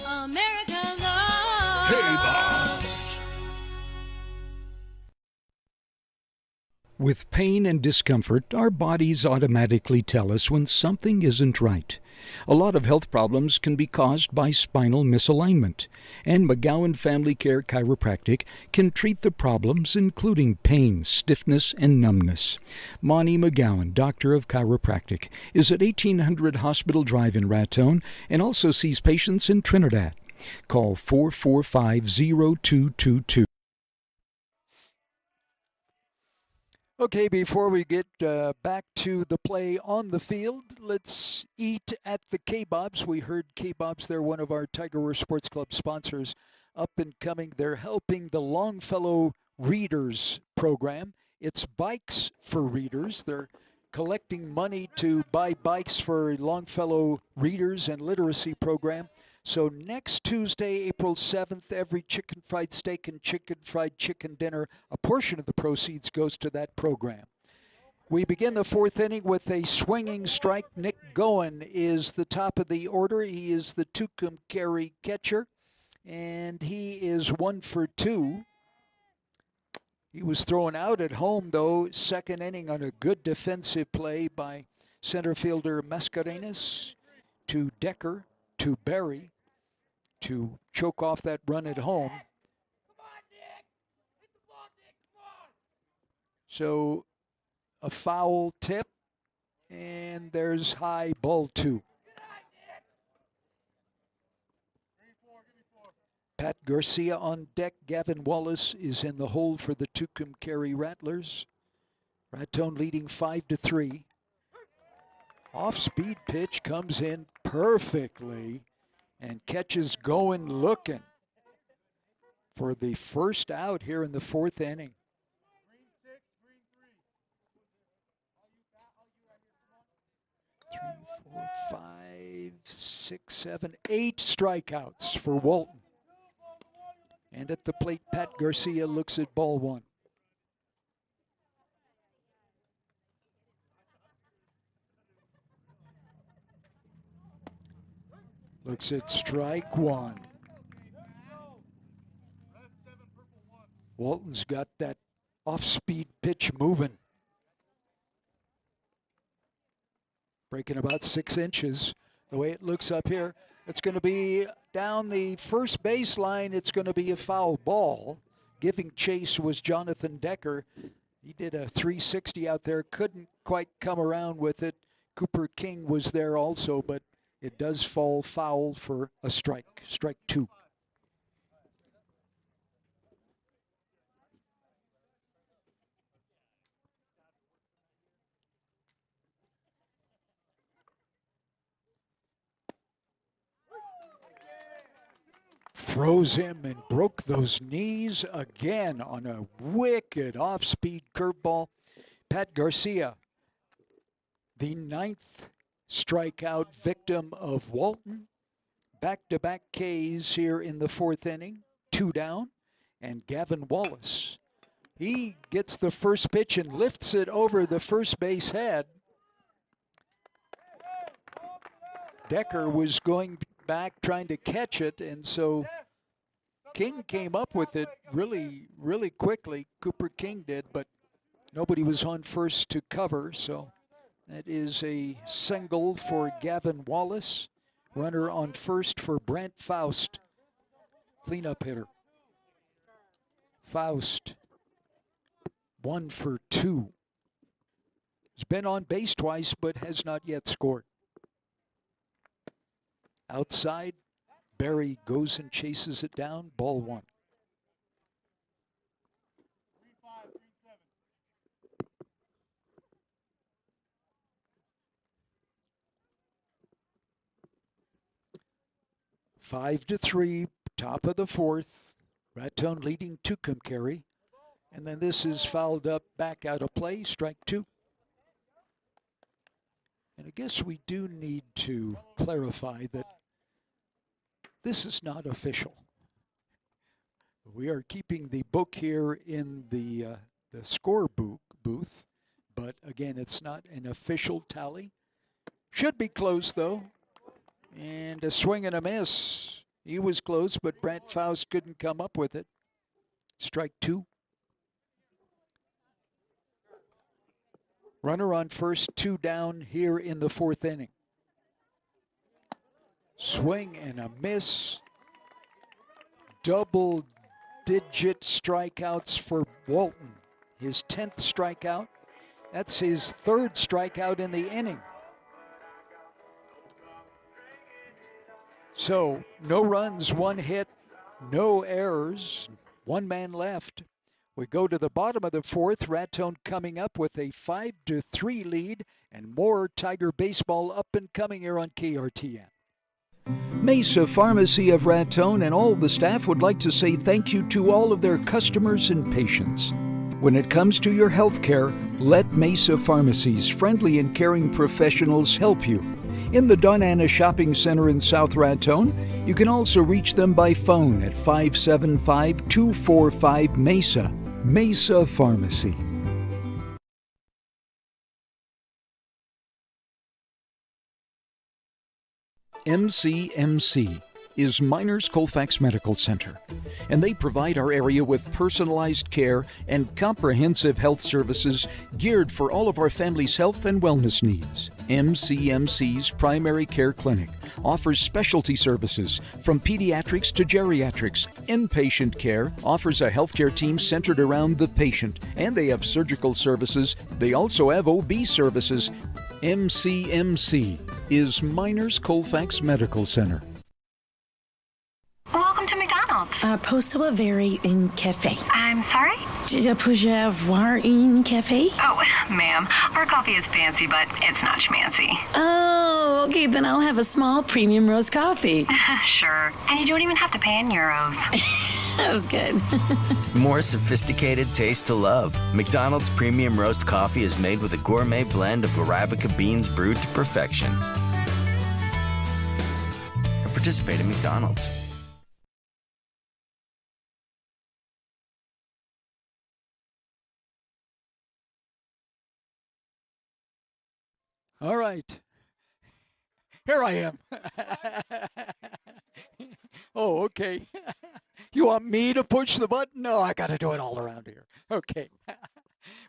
America loves. K-Bob's. With pain and discomfort, our bodies automatically tell us when something isn't right. A lot of health problems can be caused by spinal misalignment, and McGowan Family Care Chiropractic can treat the problems, including pain, stiffness, and numbness. Monty McGowan, Doctor of Chiropractic, is at 1800 Hospital Drive in Raton and also sees patients in Trinidad. Call 445-0222. Okay, before we get back to the play on the field, let's eat at the K-Bobs. We heard K-Bobs, they're one of our Tiger Sports Club sponsors, up and coming. They're helping the Longfellow Readers program. It's Bikes for Readers. They're collecting money to buy bikes for Longfellow Readers and Literacy program. So next Tuesday, April 7th, every chicken fried steak and chicken fried chicken dinner, a portion of the proceeds goes to that program. We begin the 4th inning with a swinging strike. Nick Goen is the top of the order. He is the Tucumcari catcher, and he is 1 for 2. He was thrown out at home, though, 2nd inning on a good defensive play by center fielder Mascarenas to Decker to Berry to choke off that run at home. So a foul tip, and there's high, ball 2. Pat Garcia on deck. Gavin Wallace is in the hole for the Tucumcari Rattlers. Raton leading 5-3. Off-speed pitch comes in perfectly and catches Goen looking for the first out here in the 4th inning. 3, 4, 5, 6, 7, 8 strikeouts for Walton. And at the plate, Pat Garcia looks at ball 1. Looks at strike one. Walton's got that off-speed pitch moving. Breaking about 6 inches. The way it looks up here, it's going to be down the first baseline. It's going to be a foul ball. Giving chase was Jonathan Decker. He did a 360 out there, couldn't quite come around with it. Cooper King was there also, but it does fall foul for a strike. Strike two. Froze him and broke those knees again on a wicked off-speed curveball. Pat Garcia, the 9th strikeout victim of Walton. Back-to-back Ks here in the 4th inning, 2 down. And Gavin Wallace, he gets the first pitch and lifts it over the first base head. Decker was going back trying to catch it, and so King came up with it really, really quickly. Cooper King did, but nobody was on first to cover, so that is a single for Gavin Wallace. Runner on first for Brent Faust, cleanup hitter. Faust, 1 for 2. He's been on base twice, but has not yet scored. Outside, Barry goes and chases it down, ball 1. Five to 3, top of the 4th. Raton leading Tucumcari. And then this is fouled up, back out of play, strike 2. And I guess we do need to clarify that this is not official. We are keeping the book here in the score booth, but again, it's not an official tally. Should be close though. And a swing and a miss. He was close, but Brent Faust couldn't come up with it. Strike 2. Runner on first, 2 down here in the 4th inning. Swing and a miss. Double-digit strikeouts for Walton. His 10th strikeout. That's his 3rd strikeout in the inning. So, no runs, 1 hit, no errors, 1 man left. We go to the bottom of the 4th. Raton coming up with a 5-3 lead, and more Tiger baseball up and coming here on KRTN. Mesa Pharmacy of Raton and all the staff would like to say thank you to all of their customers and patients. When it comes to your health care, let Mesa Pharmacy's friendly and caring professionals help you. In the Don Anna Shopping Center in South Raton, you can also reach them by phone at 575-245-MESA. Mesa Pharmacy. MCMC is Miners Colfax Medical Center, and they provide our area with personalized care and comprehensive health services geared for all of our family's health and wellness needs. MCMC's primary care clinic offers specialty services from pediatrics to geriatrics. Inpatient care offers a healthcare team centered around the patient, and they have surgical services. They also have OB services. MCMC is Miners Colfax Medical Center. Welcome to McDonald's. Posto avere in cafe. I'm sorry? Puis-je avoir une café? Oh, ma'am, our coffee is fancy, but it's not schmancy. Oh, okay, then I'll have a small premium roast coffee. Sure. And you don't even have to pay in euros. That was good. More sophisticated taste to love. McDonald's Premium Roast Coffee is made with a gourmet blend of Arabica beans brewed to perfection. Or participate in McDonald's. All right. Here I am. Oh, okay. You want me to push the button? No, I got to do it all around here. Okay.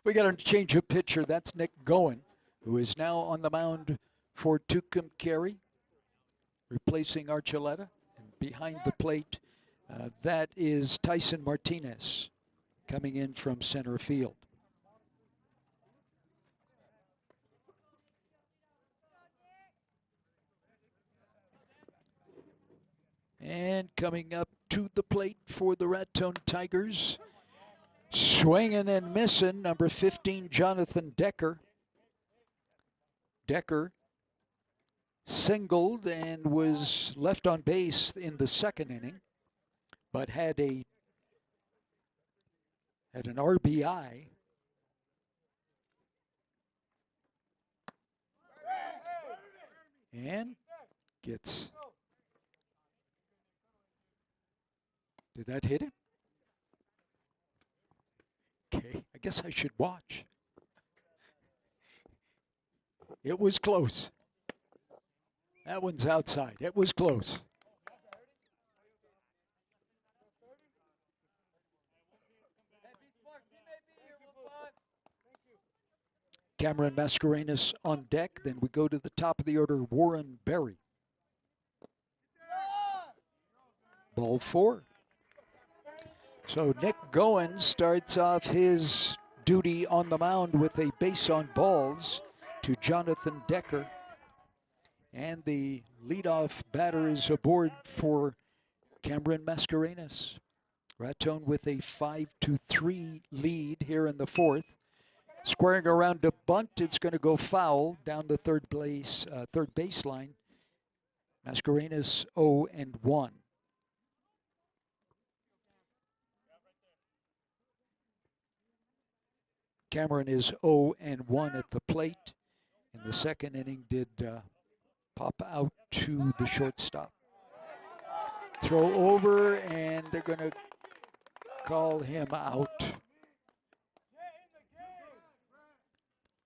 We got to change a pitcher. That's Nick Goen, who is now on the mound for Tucumcari, replacing Archuleta. And behind the plate, that is Tyson Martinez coming in from center field. And coming up to the plate for the Raton Tigers, swinging and missing, number 15, Jonathan Decker. Decker singled and was left on base in the second inning, but had an RBI. And gets... Did that hit him? Okay, I guess I should watch. It was close. That one's outside. It was close. Cameron Mascarenas on deck. Then we go to the top of the order, Warren Berry. Ball 4. So Nick Goen starts off his duty on the mound with a base on balls to Jonathan Decker. And the leadoff batter is aboard for Cameron Mascarenas. Raton with a 5-3 lead here in the fourth. Squaring around to bunt, it's going to go foul down the third baseline. Mascarenas 0-1. Cameron is 0-1 at the plate. In the second inning, did pop out to the shortstop. Throw over, and they're going to call him out.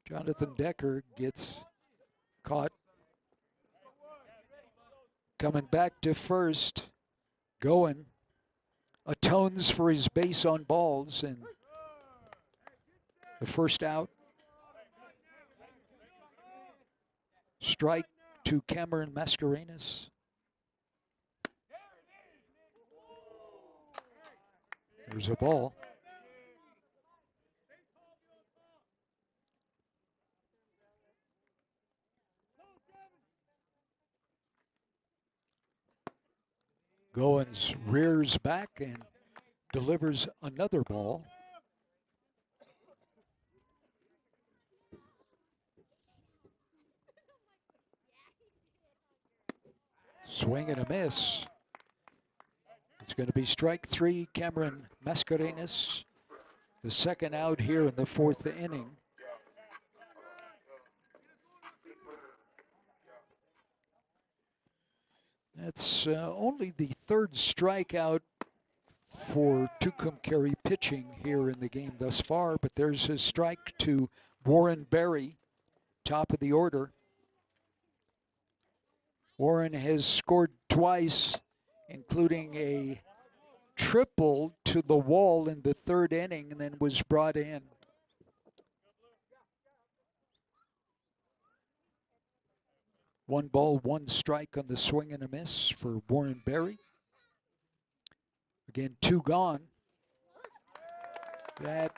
Jonathan Decker gets caught. Coming back to first, Goen atones for his base on balls, and the first out. Strike to Cameron Mascarenas. There's a ball. Goins rears back and delivers another ball. Swing and a miss. It's going to be strike 3, Cameron Mascarenas. The second out here in the fourth inning. That's only the third strikeout for Tucumcari pitching here in the game thus far, but there's a strike to Warren Berry, top of the order. Warren has scored twice, including a triple to the wall in the third inning, and then was brought in. One ball, one strike on the swing and a miss for Warren Berry. Again, 2 gone. That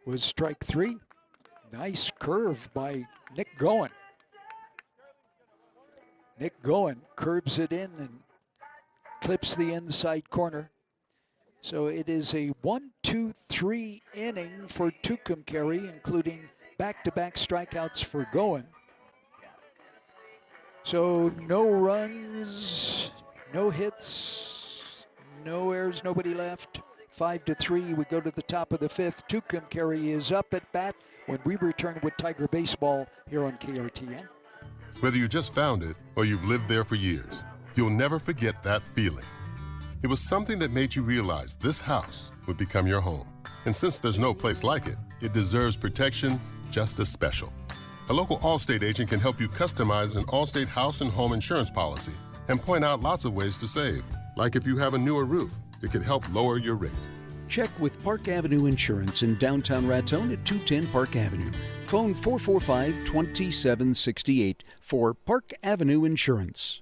was strike 3. Nice curve by Nick Goen. Nick Goen curbs it in and clips the inside corner. So it is a 1-2-3 inning for Tucumcari, including back-to-back strikeouts for Goen. So no runs, no hits, no errors, nobody left. 5-3, we go to the top of the fifth. Tucumcari is up at bat when we return with Tiger Baseball here on KRTN. Whether you just found it or you've lived there for years, you'll never forget that feeling. It was something that made you realize this house would become your home. And since there's no place like it, it deserves protection just as special. A local Allstate agent can help you customize an Allstate house and home insurance policy and point out lots of ways to save. Like if you have a newer roof, it could help lower your rate. Check with Park Avenue Insurance in downtown Raton at 210 Park Avenue. Phone 445-2768 for Park Avenue Insurance.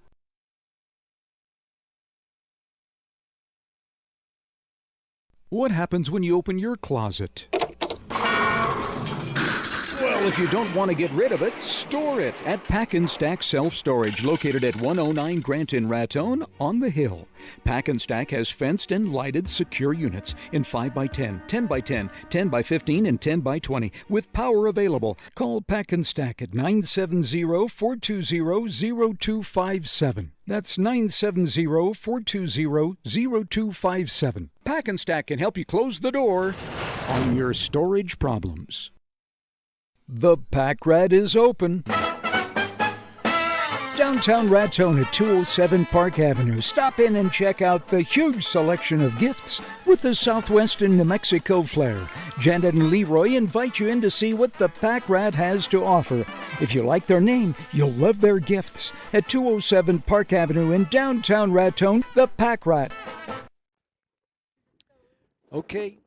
What happens when you open your closet? Well, if you don't want to get rid of it, store it at Pack and Stack Self-Storage, located at 109 Grant in Raton on the Hill. Pack and Stack has fenced and lighted secure units in 5x10, 10x10, 10x15, and 10x20 with power available. Call Pack and Stack at 970-420-0257. That's 970-420-0257. Pack and Stack can help you close the door on your storage problems. The Pack Rat is open. Downtown Raton at 207 Park Avenue. Stop in and check out the huge selection of gifts with the Southwest and New Mexico flair. Janet and Leroy invite you in to see what the Pack Rat has to offer. If you like their name, you'll love their gifts. At 207 Park Avenue in downtown Raton, the Pack Rat. Okay.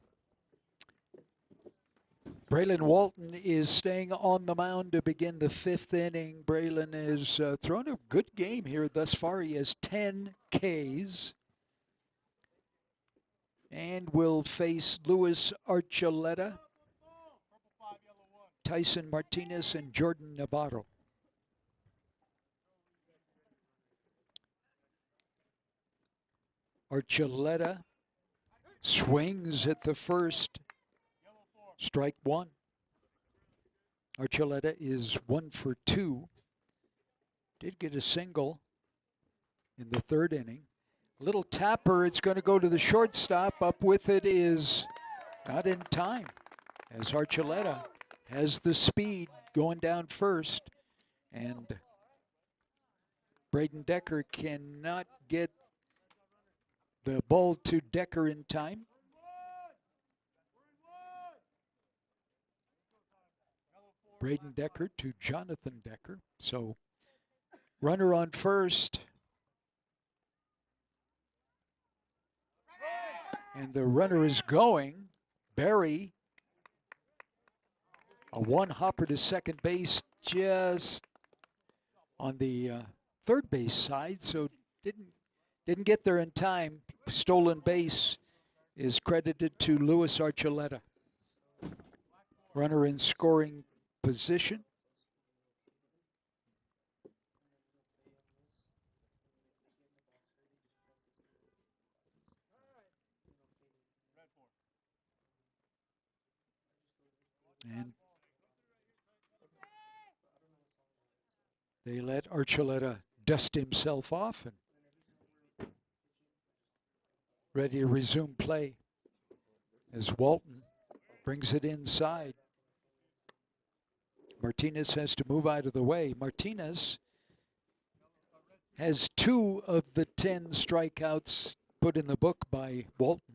Braylon Walton is staying on the mound to begin the fifth inning. Braylon has thrown a good game here thus far. He has 10 Ks and will face Luis Archuleta, Tyson Martinez, and Jordan Navarro. Archuleta swings at the first. Strike one. Archuleta is 1 for 2. Did get a single in the third inning. Little tapper, it's going to go to the shortstop. Up with it is not in time, as Archuleta has the speed going down first. And Braden Decker cannot get the ball to Decker in time. Braden Decker to Jonathan Decker. So runner on first. And the runner is going. Barry, a one hopper to second base, just on the third base side, so didn't get there in time. Stolen base is credited to Luis Archuleta. Runner in scoring position. And they let Archuleta dust himself off and ready to resume play as Walton brings it inside. Martinez has to move out of the way. Martinez has 2 of the 10 strikeouts put in the book by Walton.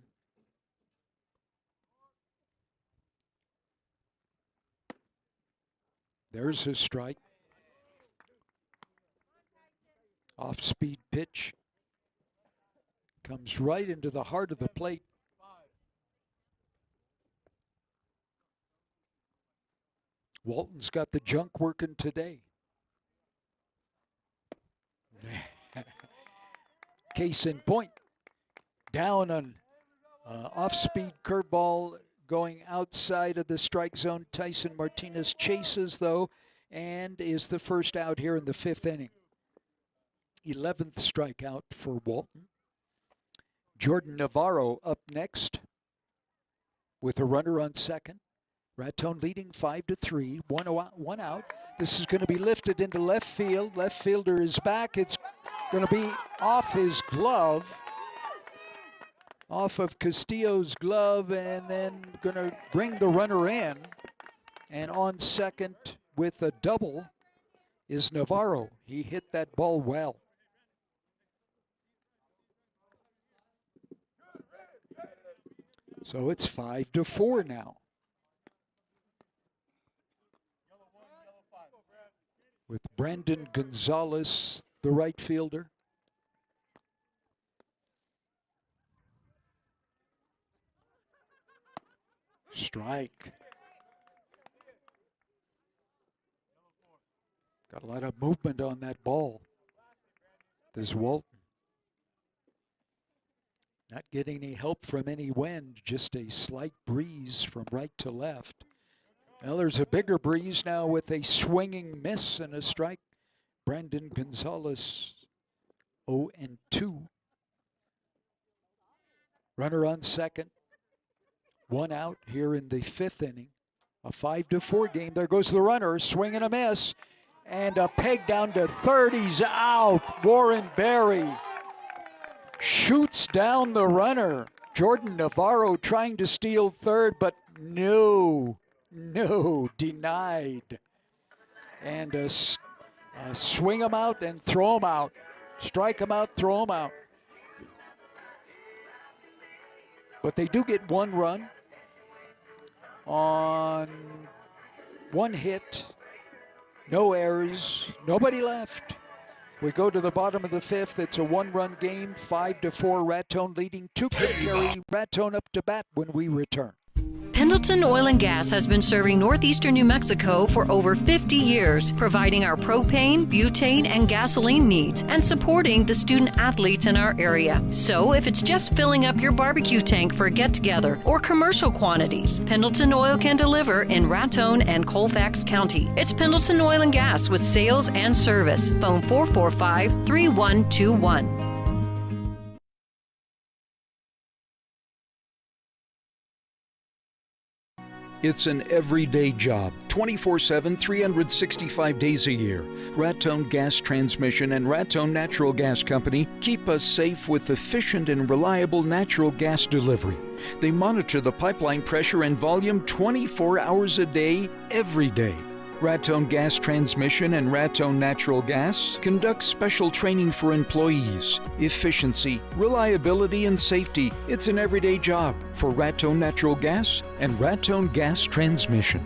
There's his strike. Off-speed pitch. Comes right into the heart of the plate. Walton's got the junk working today. Case in point. Down on off-speed curveball going outside of the strike zone. Tyson Martinez chases, though, and is the first out here in the fifth inning. 11th strikeout for Walton. Jordan Navarro up next with a runner on second. Raton leading 5-3, one out. This is going to be lifted into left field. Left fielder is back. It's going to be off his glove, off of Castillo's glove, and then going to bring the runner in. And on second with a double is Navarro. He hit that ball well. So it's 5-4 now. With Brandon Gonzalez, the right fielder. Strike. Got a lot of movement on that ball. This Walton. Not getting any help from any wind, just a slight breeze from right to left. Well, there's a bigger breeze now with a swinging miss and a strike. Brandon Gonzalez, 0-2. Runner on second. One out here in the fifth inning. A 5-4 game. There goes the runner, swing and a miss. And a peg down to third. He's out. Warren Berry shoots down the runner. Jordan Navarro trying to steal third, but no, denied. And swing him out and throw him out. Strike him out, throw him out. But they do get one run on one hit, no errors, nobody left. We go to the bottom of the fifth. It's a one-run game, 5-4. Raton leading Tucumcari. Raton up to bat when we return. Pendleton Oil and Gas has been serving northeastern New Mexico for over 50 years, providing our propane, butane, and gasoline needs and supporting the student athletes in our area. So if it's just filling up your barbecue tank for a get-together or commercial quantities, Pendleton Oil can deliver in Raton and Colfax County. It's Pendleton Oil and Gas with sales and service. Phone 445-3121. It's an everyday job, 24/7, 365 days a year. Raton Gas Transmission and Raton Natural Gas Company keep us safe with efficient and reliable natural gas delivery. They monitor the pipeline pressure and volume 24 hours a day, every day. Raton Gas Transmission and Raton Natural Gas conducts special training for employees. Efficiency, reliability, and safety. It's an everyday job for Raton Natural Gas and Raton Gas Transmission.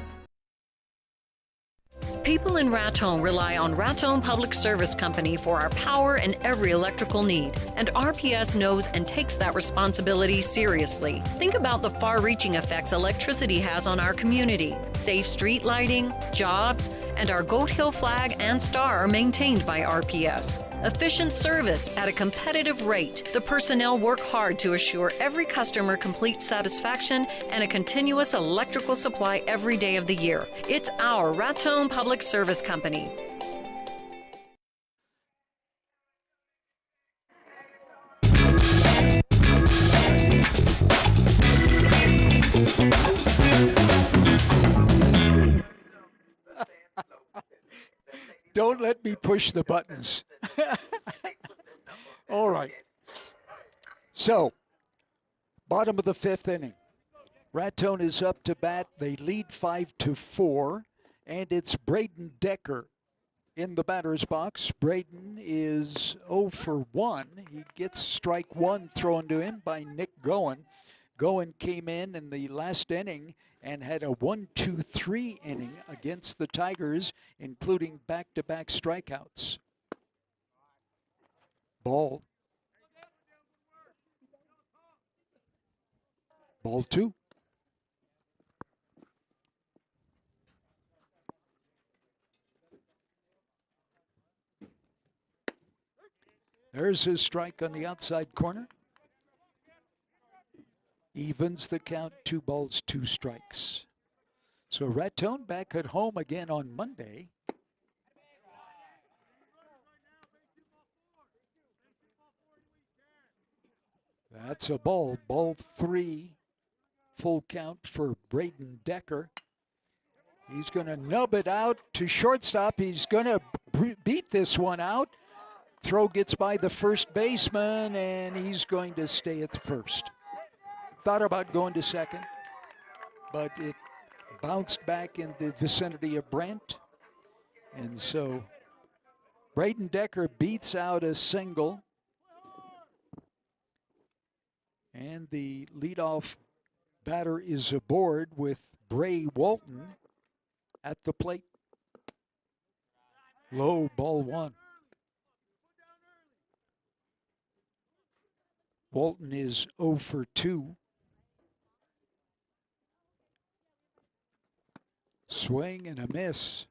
People in Raton rely on Raton Public Service Company for our power and every electrical need, and RPS knows and takes that responsibility seriously. Think about the far-reaching effects electricity has on our community. Safe street lighting, jobs, and our Goat Hill flag and star are maintained by RPS. Efficient service at a competitive rate. The personnel work hard to assure every customer complete satisfaction and a continuous electrical supply every day of the year. It's our Raton Public Service Company. Don't let me push the buttons. All right. So, bottom of the fifth inning. Raton is up to bat. They lead 5-4, and it's Braden Decker in the batter's box. Braden is 0 for 1. He gets strike one thrown to him by Nick Goen. Goen came in the last inning and had a 1-2-3 inning against the Tigers, including back-to-back strikeouts. Ball 2. There's his strike on the outside corner. Evens the count, 2 balls, 2 strikes. So Raton back at home again on Monday. That's a ball. Ball 3. Full count for Braden Decker. He's going to nub it out to shortstop. He's going to beat this one out. Throw gets by the first baseman, and he's going to stay at first. Thought about going to second, but it bounced back in the vicinity of Brent. And so Braden Decker beats out a single. And the leadoff batter is aboard with Bray Walton at the plate. Low, ball 1. Walton is 0 for 2. Swing and a miss.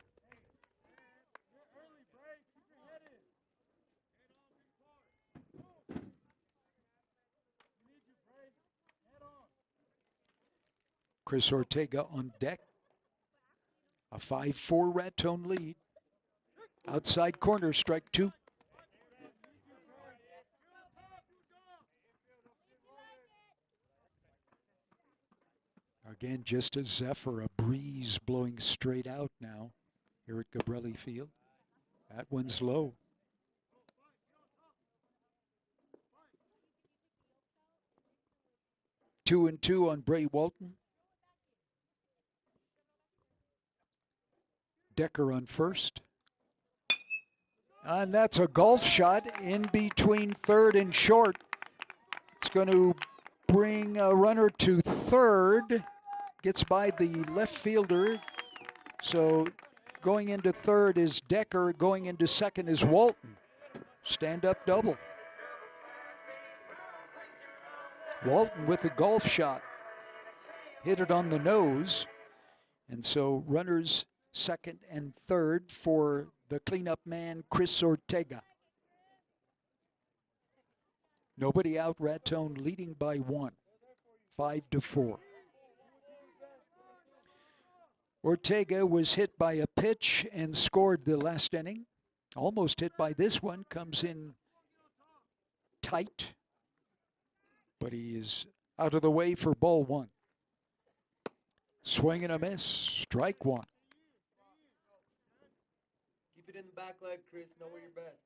Chris Ortega on deck. A 5-4 Raton lead. Outside corner, strike 2. Again, just a zephyr, a breeze blowing straight out now here at Gabrelli Field. That one's low. Two and two on Bray Walton. Decker on first. And that's a golf shot in between third and short. It's going to bring a runner to third. Gets by the left fielder. So going into third is Decker. Going into second is Walton. Stand-up double. Walton with a golf shot. Hit it on the nose. And so runners second and third for the cleanup man, Chris Ortega. Nobody out, Raton leading by 1, 5-4. Ortega was hit by a pitch and scored the last inning. Almost hit by this one, comes in tight, but he is out of the way for ball 1. Swing and a miss, strike 1. Keep it in the back leg, Chris. Know where you're best.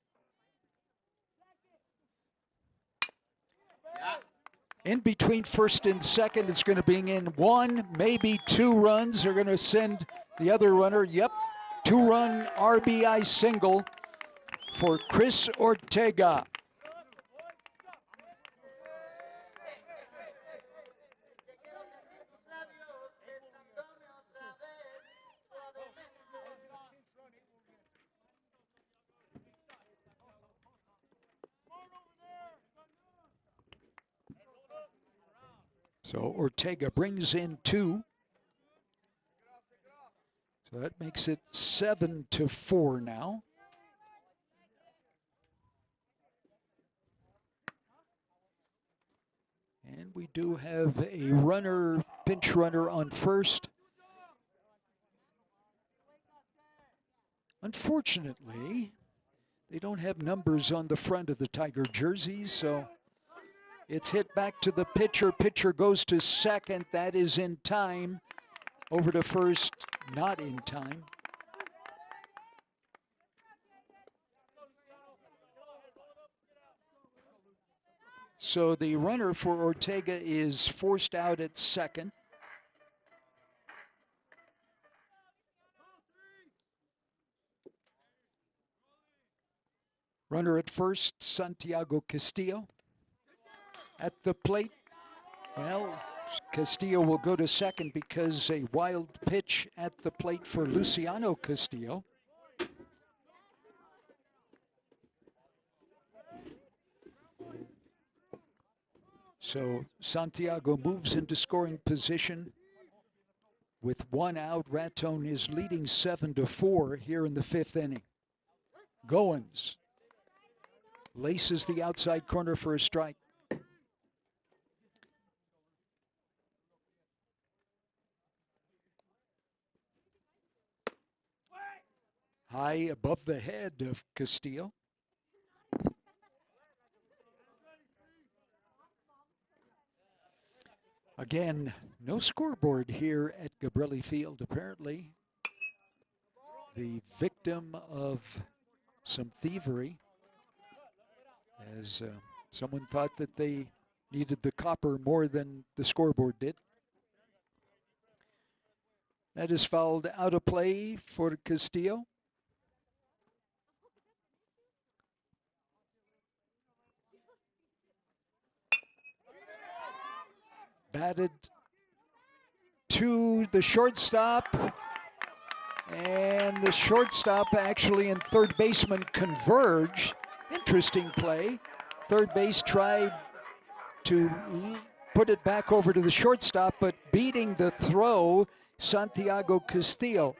In between first and second, it's going to bring in 1, maybe 2 runs. They're going to send the other runner. Yep, 2-run RBI single for Chris Ortega. So Ortega brings in 2. So that makes it 7-4 now. And we do have a runner, pinch runner on first. Unfortunately, they don't have numbers on the front of the Tiger jerseys, so it's hit back to the pitcher. Pitcher goes to second. That is in time. Over to first, not in time. So the runner for Ortega is forced out at second. Runner at first, Santiago Castillo. At the plate, well, Castillo will go to second because a wild pitch at the plate for Luciano Castillo. So Santiago moves into scoring position. With 1 out, Raton is leading 7-4 here in the 5th inning. Goins laces the outside corner for a strike. High above the head of Castillo. Again, no scoreboard here at Gabrelli Field. Apparently, the victim of some thievery, as someone thought that they needed the copper more than the scoreboard did. That is fouled out of play for Castillo. Batted to the shortstop, and the shortstop actually and third baseman converge. Interesting play. Third base tried to put it back over to the shortstop, but beating the throw Santiago Castillo.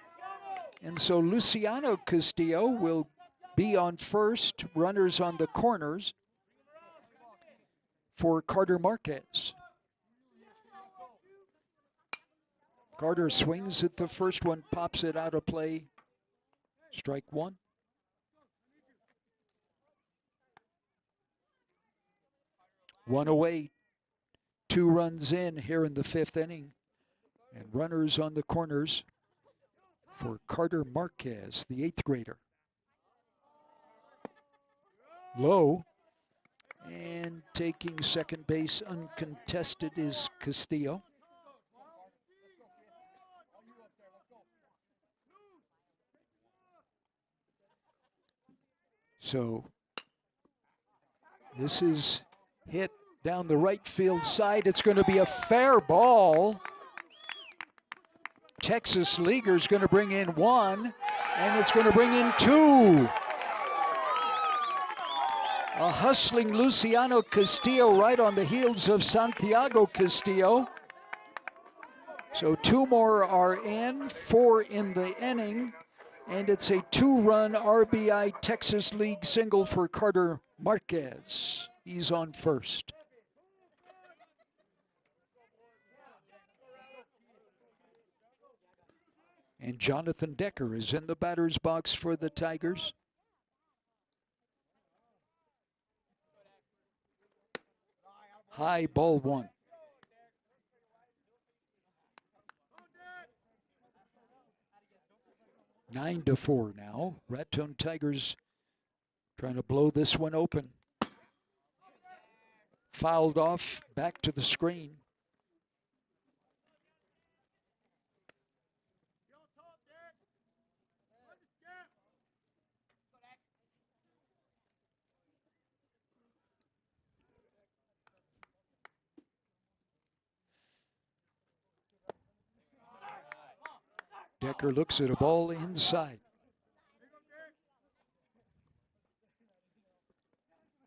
And so Luciano Castillo will be on first, runners on the corners for Carter Marquez. Carter swings at the first one, pops it out of play. Strike one. One away, 2 runs in here in the 5th inning. And runners on the corners for Carter Marquez, the 8th grader. Low, and taking second base uncontested is Castillo. So this is hit down the right field side. It's going to be a fair ball. Texas Leaguer's going to bring in 1, and it's going to bring in 2. A hustling Luciano Castillo right on the heels of Santiago Castillo. So 2 more are in, 4 in the inning, and it's a 2-run RBI Texas League single for Carter Marquez. He's on first. And Jonathan Decker is in the batter's box for the Tigers. High, ball 1. Nine to 4 now. Raton Tigers trying to blow this one open. Fouled off, back to the screen. Decker looks at a ball inside.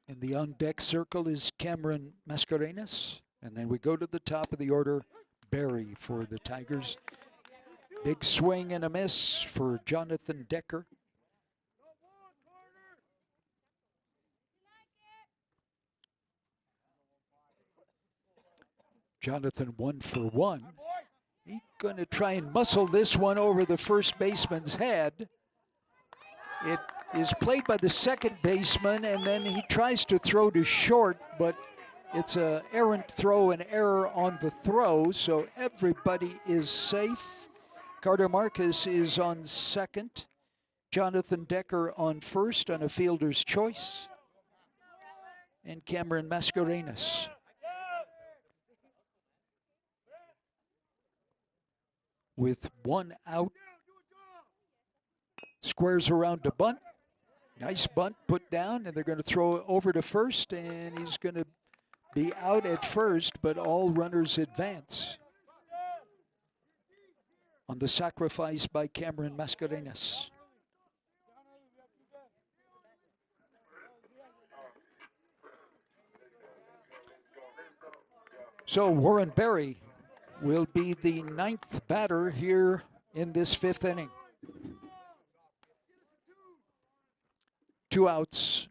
In the on-deck circle is Cameron Mascarenas. And then we go to the top of the order, Barry for the Tigers. Big swing and a miss for Jonathan Decker. Jonathan 1 for 1. He's going to try and muscle this one over the first baseman's head. It is played by the second baseman, and then he tries to throw to short, but it's an errant throw, an error on the throw, so everybody is safe. Carter Marquez is on second. Jonathan Decker on first on a fielder's choice. And Cameron Mascarenas. With 1 out, squares around to bunt. Nice bunt put down, and they're going to throw it over to first, and he's going to be out at first, but all runners advance on the sacrifice by Cameron Mascarenas. So Warren Berry will be the 9th batter here in this 5th inning. 2 outs,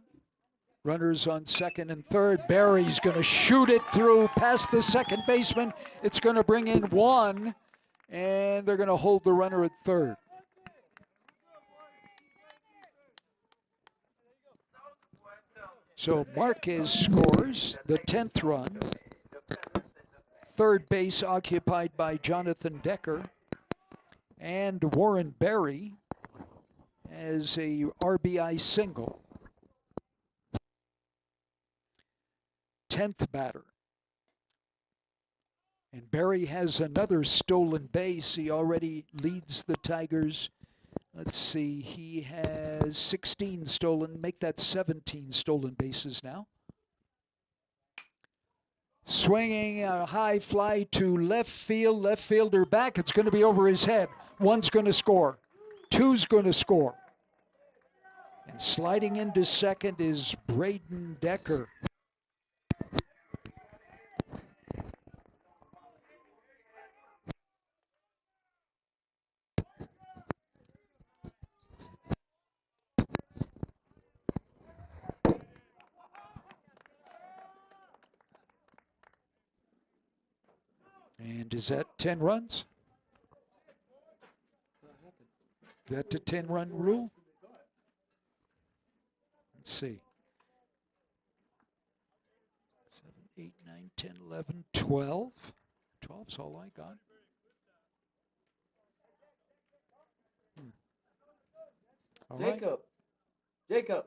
runners on second and third. Barry's going to shoot it through past the second baseman. It's going to bring in 1, and they're going to hold the runner at third. So Marquez scores the 10th run. Third base occupied by Jonathan Decker, and Warren Berry as a RBI single. 10th batter. And Berry has another stolen base. He already leads the Tigers. Let's see, he has 16 stolen, make that 17 stolen bases now. Swinging a high fly to left field, left fielder back. It's going to be over his head. 1's going to score. 2's going to score. And sliding into second is Braden Decker. And is that 10 runs? Is that the 10-run rule? Let's see. 7, 8, 9, 10, 11, 12. 12's all I got. All Jacob. right. Jacob.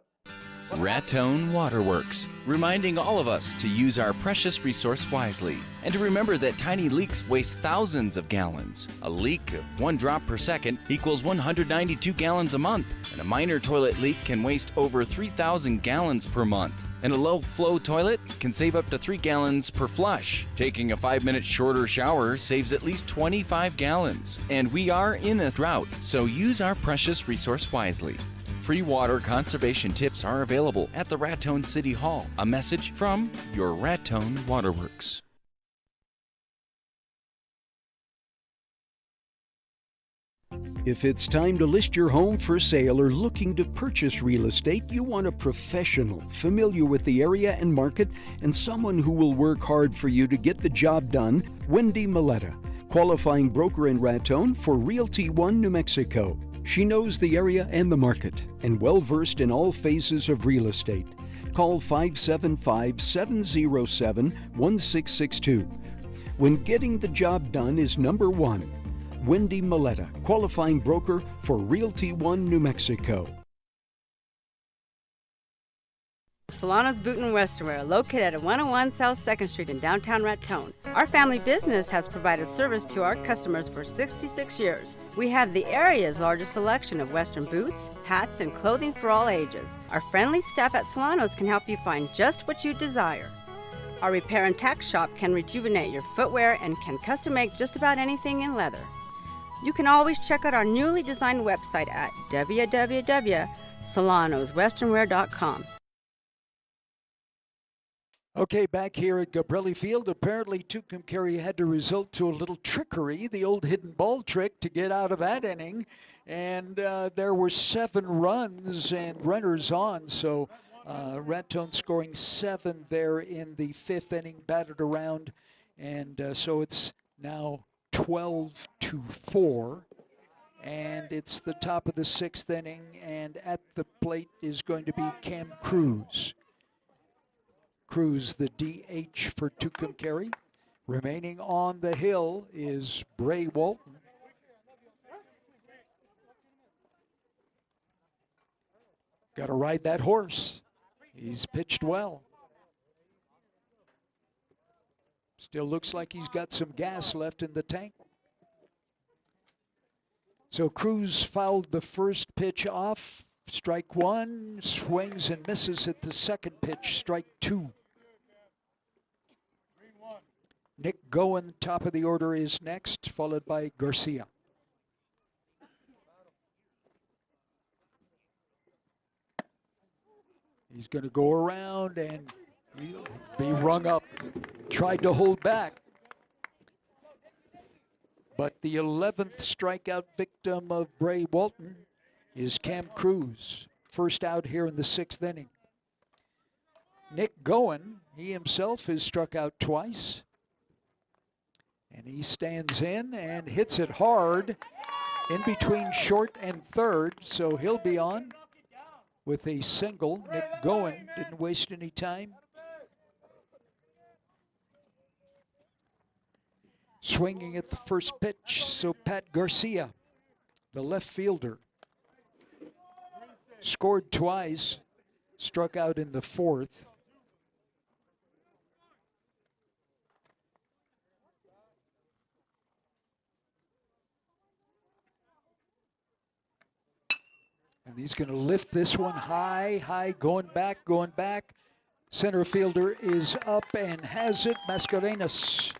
Raton Waterworks, reminding all of us to use our precious resource wisely and to remember that tiny leaks waste thousands of gallons. A leak of 1 drop per second equals 192 gallons a month, and a minor toilet leak can waste over 3,000 gallons per month. And a low-flow toilet can save up to 3 gallons per flush. Taking a 5-minute shorter shower saves at least 25 gallons. And we are in a drought, so use our precious resource wisely. Free water conservation tips are available at the Raton City Hall. A message from your Raton Waterworks. If it's time to list your home for sale or looking to purchase real estate, you want a professional, familiar with the area and market, and someone who will work hard for you to get the job done. Wendy Milletta, qualifying broker in Raton for Realty One, New Mexico. She knows the area and the market and well-versed in all phases of real estate. Call 575-707-1662. When getting the job done is number one. Wendy Milletta, qualifying broker for Realty One, New Mexico. Solano's Boot and Westernwear, located at 101 South 2nd Street in downtown Raton. Our family business has provided service to our customers for 66 years. We have the area's largest selection of Western boots, hats, and clothing for all ages. Our friendly staff at Solano's can help you find just what you desire. Our repair and tack shop can rejuvenate your footwear and can custom make just about anything in leather. You can always check out our newly designed website at www.solanoswesternwear.com. Okay, back here at Gabrelli Field, apparently Tucumcari had to resort to a little trickery, the old hidden ball trick, to get out of that inning. And there were 7 runs and runners on, so Raton scoring 7 there in the 5th inning, batted around. And so it's now 12-4. And it's the top of the 6th inning, and at the plate is going to be Cam Cruz. Cruz, the DH for Tucumcari. Remaining on the hill is Bray Walton. Got to ride that horse. He's pitched well. Still looks like he's got some gas left in the tank. So Cruz fouled the first pitch off. Strike 1, swings and misses at the second pitch, strike 2. Nick Goen, top of the order, is next, followed by Garcia. He's going to go around and he'll be rung up. Tried to hold back. But the 11th strikeout victim of Bray Walton is Cam Cruz. First out here in the 6th inning. Nick Goen, he himself has struck out twice. And he stands in and hits it hard in between short and third. So he'll be on with a single. Nick Goen didn't waste any time. Swinging at the first pitch, so Pat Garcia, the left fielder, scored twice, struck out in the 4th. And he's going to lift this one high, going back. Center fielder is up and has it, Mascarenas.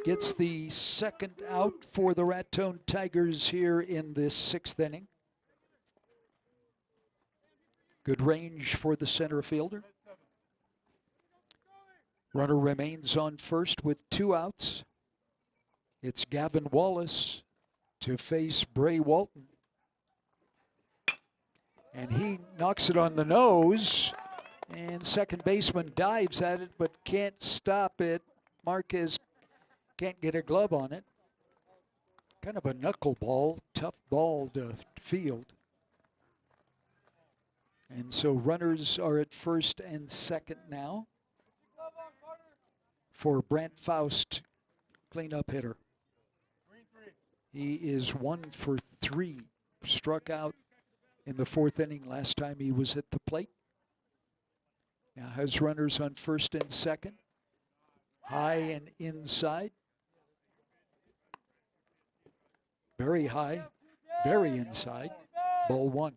Gets the second out for the Raton Tigers here in this 6th inning. Good range for the center fielder. Runner remains on first with 2 outs. It's Gavin Wallace to face Bray Walton. And he knocks it on the nose. And second baseman dives at it, but can't stop it. Marquez can't get a glove on it. Kind of a knuckleball, tough ball to field. And so runners are at first and second now for Brant Faust, cleanup hitter. He is 1 for 3, struck out in the 4th inning last time he was at the plate. Now has runners on first and second. High and inside. Very high, very inside. Ball 1.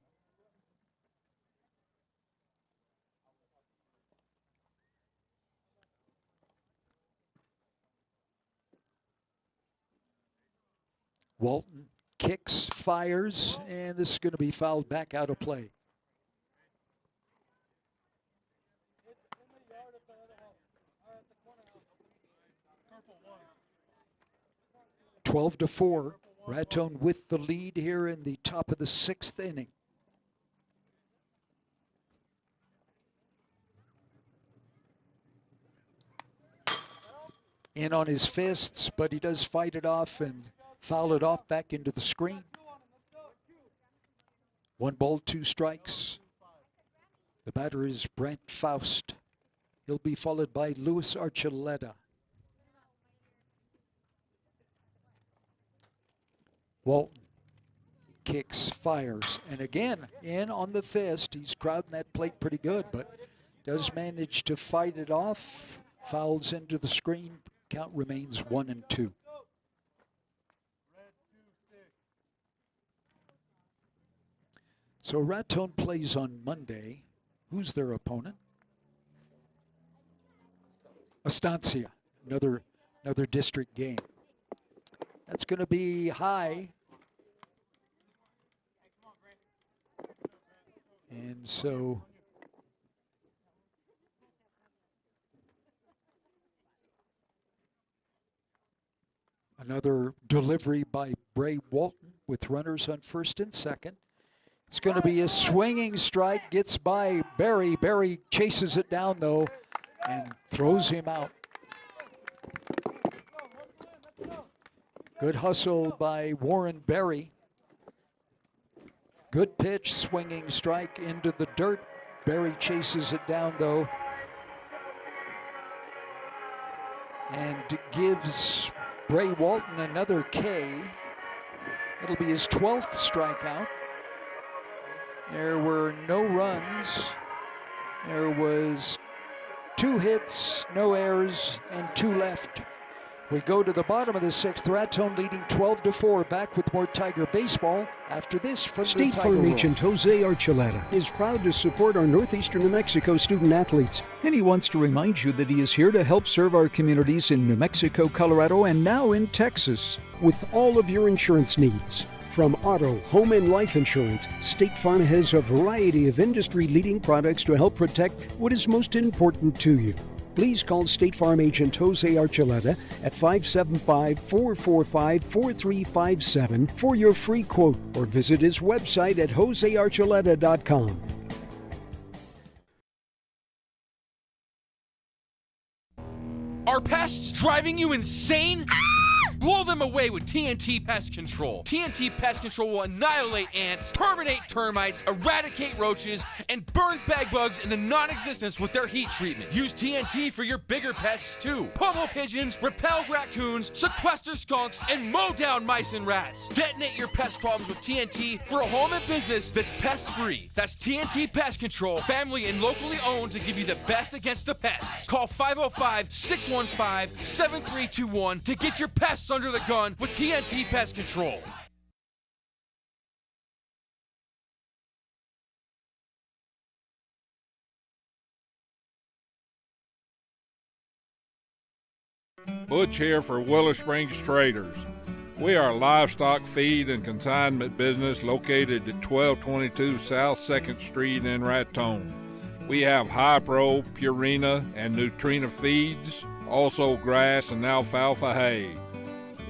Walton kicks, fires, and this is going to be fouled back out of play. Twelve to 4. Raton with the lead here in the top of the 6th inning. In on his fists, but he does fight it off and foul it off back into the screen. 1 ball, 2 strikes. The batter is Brant Faust. He'll be followed by Luis Archuleta. Walton kicks, fires, and again, in on the fist. He's crowding that plate pretty good, but does manage to fight it off. Fouls into the screen. Count remains 1-2. So Raton plays on Monday. Who's their opponent? Estancia, another district game. That's going to be high. And so another delivery by Bray Walton with runners on first and second. It's going to be a swinging strike, gets by Barry. Barry chases it down, though, and throws him out. Good hustle by Warren Barry. Good pitch, swinging strike into the dirt. Barry chases it down, though, and gives Bray Walton another K. It'll be his 12th strikeout. There were no runs. There was 2 hits, no errors, and 2 left. We go to the bottom of the 6th. Raton leading 12-4. Back with more Tiger baseball after this from State the Tiger Farm Roll. agent Jose Archuleta is proud to support our northeastern New Mexico student athletes. And he wants to remind you that he is here to help serve our communities in New Mexico, Colorado, and now in Texas with all of your insurance needs. From auto, home, and life insurance, State Farm has a variety of industry-leading products to help protect what is most important to you. Please call State Farm agent Jose Archuleta at 575-445-4357 for your free quote or visit his website at josearchuleta.com. Are pests driving you insane? Blow them away with TNT Pest Control. TNT Pest Control will annihilate ants, terminate termites, eradicate roaches, and burn bed bugs into non-existence with their heat treatment. Use TNT for your bigger pests too. Pummel pigeons, repel raccoons, sequester skunks, and mow down mice and rats. Detonate your pest problems with TNT for a home and business that's pest-free. That's TNT Pest Control, family and locally owned to give you the best against the pests. Call 505-615-7321 to get your pests under the gun with TNT Pest Control. Butch here for Willow Springs Traders. We are a livestock feed and consignment business located at 1222 South 2nd Street in Raton. We have High-Pro, Purina, and Nutrina feeds, also grass and alfalfa hay.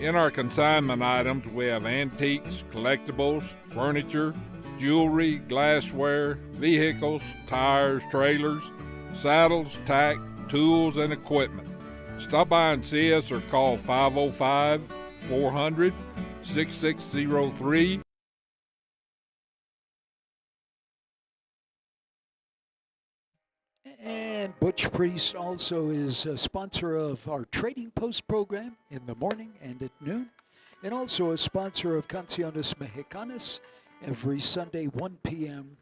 In our consignment items, we have antiques, collectibles, furniture, jewelry, glassware, vehicles, tires, trailers, saddles, tack, tools, and equipment. Stop by and see us or call 505-400-6603. And Butch Priest also is a sponsor of our Trading Post program in the morning and at noon, and also a sponsor of Canciones Mexicanas every Sunday, 1 p.m.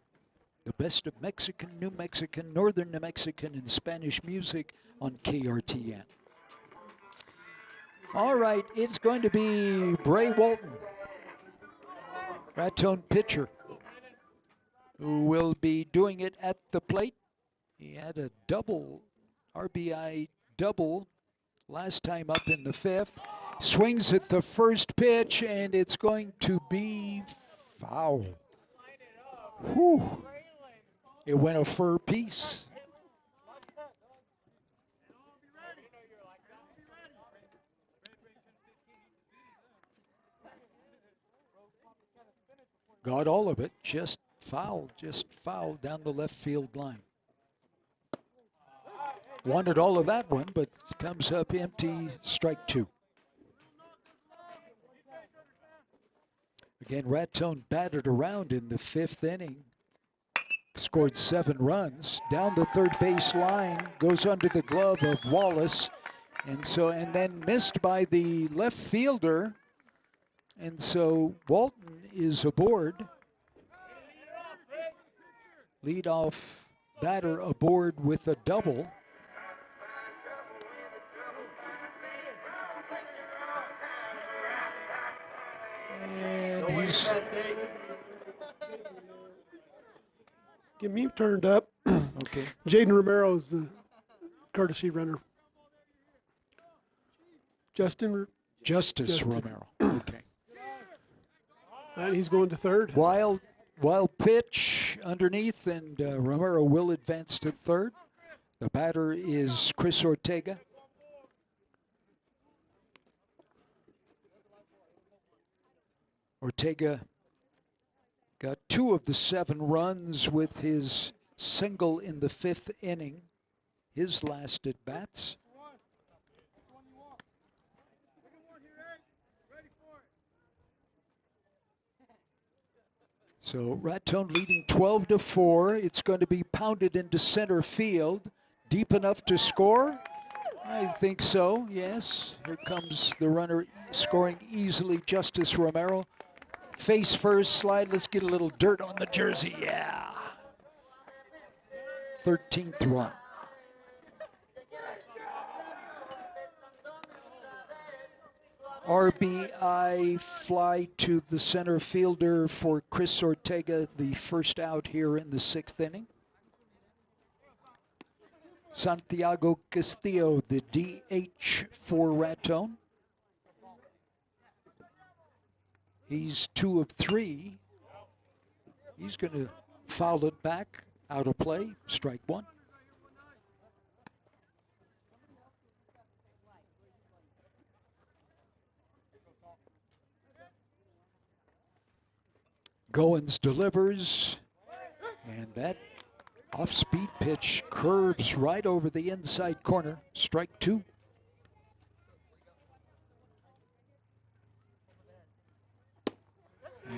The best of Mexican, New Mexican, Northern New Mexican, and Spanish music on KRTN. All right, it's going to be Bray Walton, Raton pitcher, who will be doing it at the plate. He had a double, RBI double, last time up in the fifth. Swings at the first pitch, and it's going to be foul. Whew. It went a fur piece. Got all of it, just foul down the left field line. Wanted all of that one, but comes up empty, strike two. Again, Raton batted around in the fifth inning. Scored 7 runs. Down the third base line, goes under the glove of Wallace. And then missed by the left fielder. And so Walton is aboard. Leadoff batter aboard with a double. And he's... Get me turned up. Okay. Jaden Romero's the courtesy runner. Justice Romero. Okay. And he's going to third. Wild pitch underneath, and Romero will advance to third. The batter is Chris Ortega. Ortega got 2 of the 7 runs with his single in the 5th inning, his last at bats. So Raton leading 12-4. It's going to be pounded into center field. Deep enough to score? I think so, yes. Here comes the runner scoring easily, Justice Romero. Face first, slide. Let's get a little dirt on the jersey. Yeah. 13th run. RBI fly to the center fielder for Chris Ortega, the first out here in the 6th inning. Santiago Castillo, the DH for Raton. He's 2 of 3. He's going to foul it back, out of play, strike 1. Goins delivers, and that off-speed pitch curves right over the inside corner, strike 2.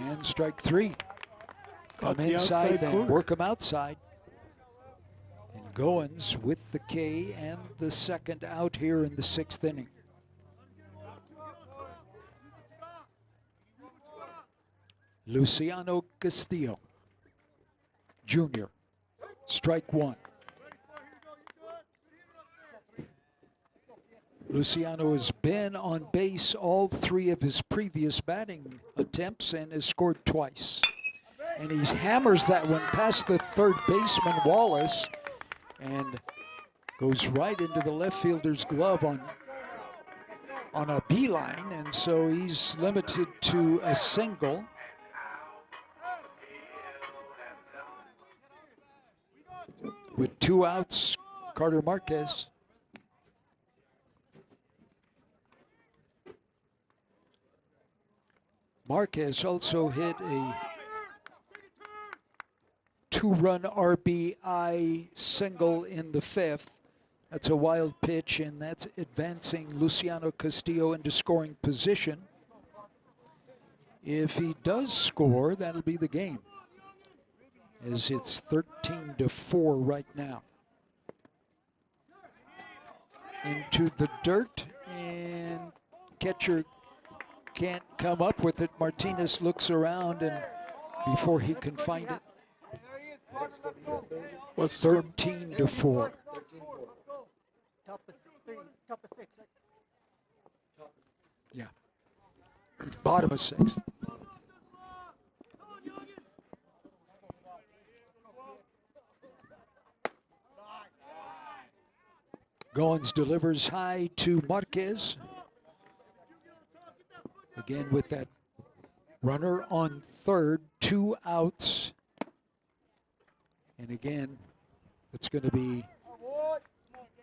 And strike 3. Come inside and work him outside. And Goins with the K and the second out here in the 6th inning. Luciano Castillo, Jr., strike 1. Luciano has been on base all 3 of his previous batting attempts and has scored twice. And he hammers that one past the third baseman, Wallace, and goes right into the left fielder's glove on a beeline, and so he's limited to a single. With 2 outs, Carter Marquez. Marquez also hit a 2-run RBI single in the 5th. That's a wild pitch, and that's advancing Luciano Castillo into scoring position. If he does score, that'll be the game, as it's 13-4 right now. Into the dirt, and catcher can't come up with it. Martinez looks around, and before he can find it, What's 13-4. Yeah. Bottom of 6th. Goins delivers high to Marquez. Again with that runner on third, 2 outs. And again, it's going to be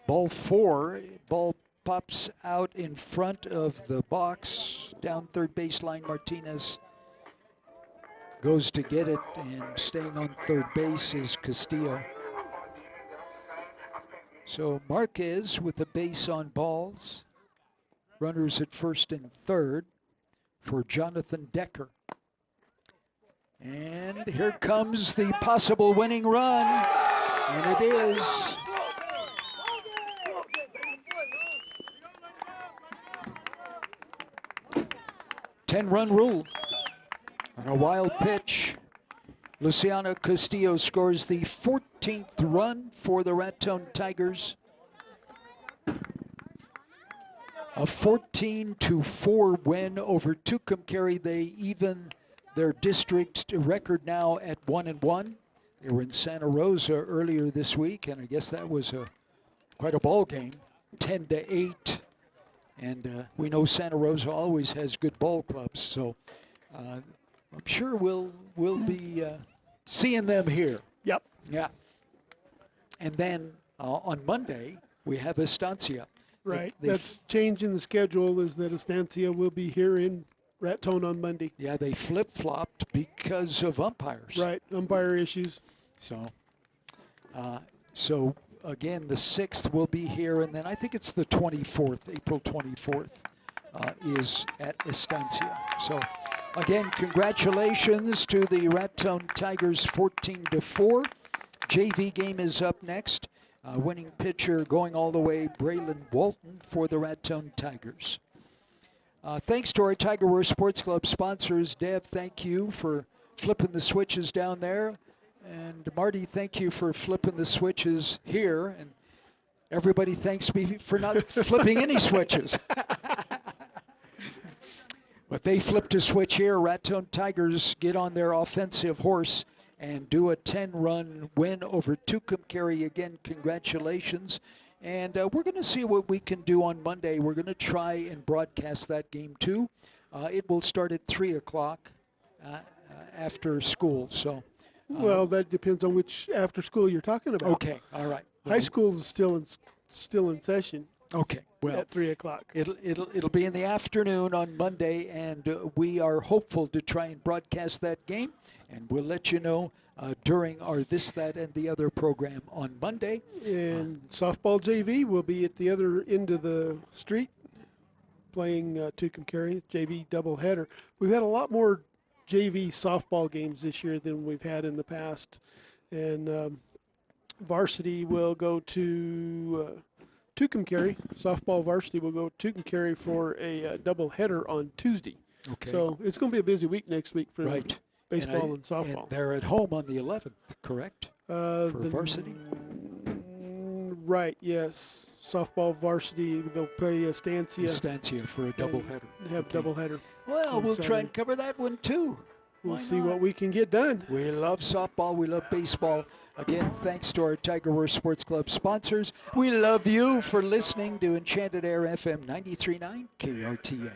ball 4. Ball pops out in front of the box. Down third baseline, Martinez goes to get it, and staying on third base is Castillo. So Marquez with a base on balls. Runners at first and third for Jonathan Decker. And here comes the possible winning run, and it is. Ten-run rule on a wild pitch. Luciano Castillo scores the 14th run for the Raton Tigers. A 14-4 win over Tucumcari. They even their district record now at 1-1. They were in Santa Rosa earlier this week, and I guess that was quite a ball game, 10-8. And we know Santa Rosa always has good ball clubs, so I'm sure we'll be seeing them here. Yep. Yeah. And then on Monday we have Estancia. Right. That's changing the schedule. Is that Estancia will be here in Raton on Monday. Yeah, they flip-flopped because of umpires. Right, umpire issues. So, so again, the 6th will be here, and then I think it's the 24th, April 24th, is at Estancia. So, again, congratulations to the Raton Tigers, 14-4. JV game is up next. Winning pitcher going all the way, Braylon Walton for the Raton Tigers. Thanks to our Tiger Ware Sports Club sponsors. Deb, thank you for flipping the switches down there. And Marty, thank you for flipping the switches here. And everybody thanks me for not flipping any switches. But they flipped a switch here. Raton Tigers get on their offensive horse and do a 10-run win over Tucumcari. Again, congratulations. And we're going to see what we can do on Monday. We're going to try and broadcast that game too. It will start at 3 o'clock after school. So, well, that depends on which after school you're talking about. Okay, all right. High school is still in session. Okay, well, at 3 o'clock. It'll be in the afternoon on Monday, and we are hopeful to try and broadcast that game. And we'll let you know during our This, That, and the Other program on Monday. And softball JV will be at the other end of the street playing Tucumcari, JV doubleheader. We've had a lot more JV softball games this year than we've had in the past. And varsity will go to Tucumcari. Softball varsity will go to Tucumcari for a doubleheader on Tuesday. Okay. So it's going to be a busy week next week for right. baseball and softball. And they're at home on the 11th, correct? For varsity? Right, yes. Softball varsity, they'll play Estancia. Estancia for a doubleheader. Have doubleheader. Well, we'll try and cover that one too. We'll see what we can get done. We love softball. We love baseball. Again, thanks to our Tiger Ware Sports Club sponsors. We love you for listening to Enchanted Air FM 93.9 KRTA.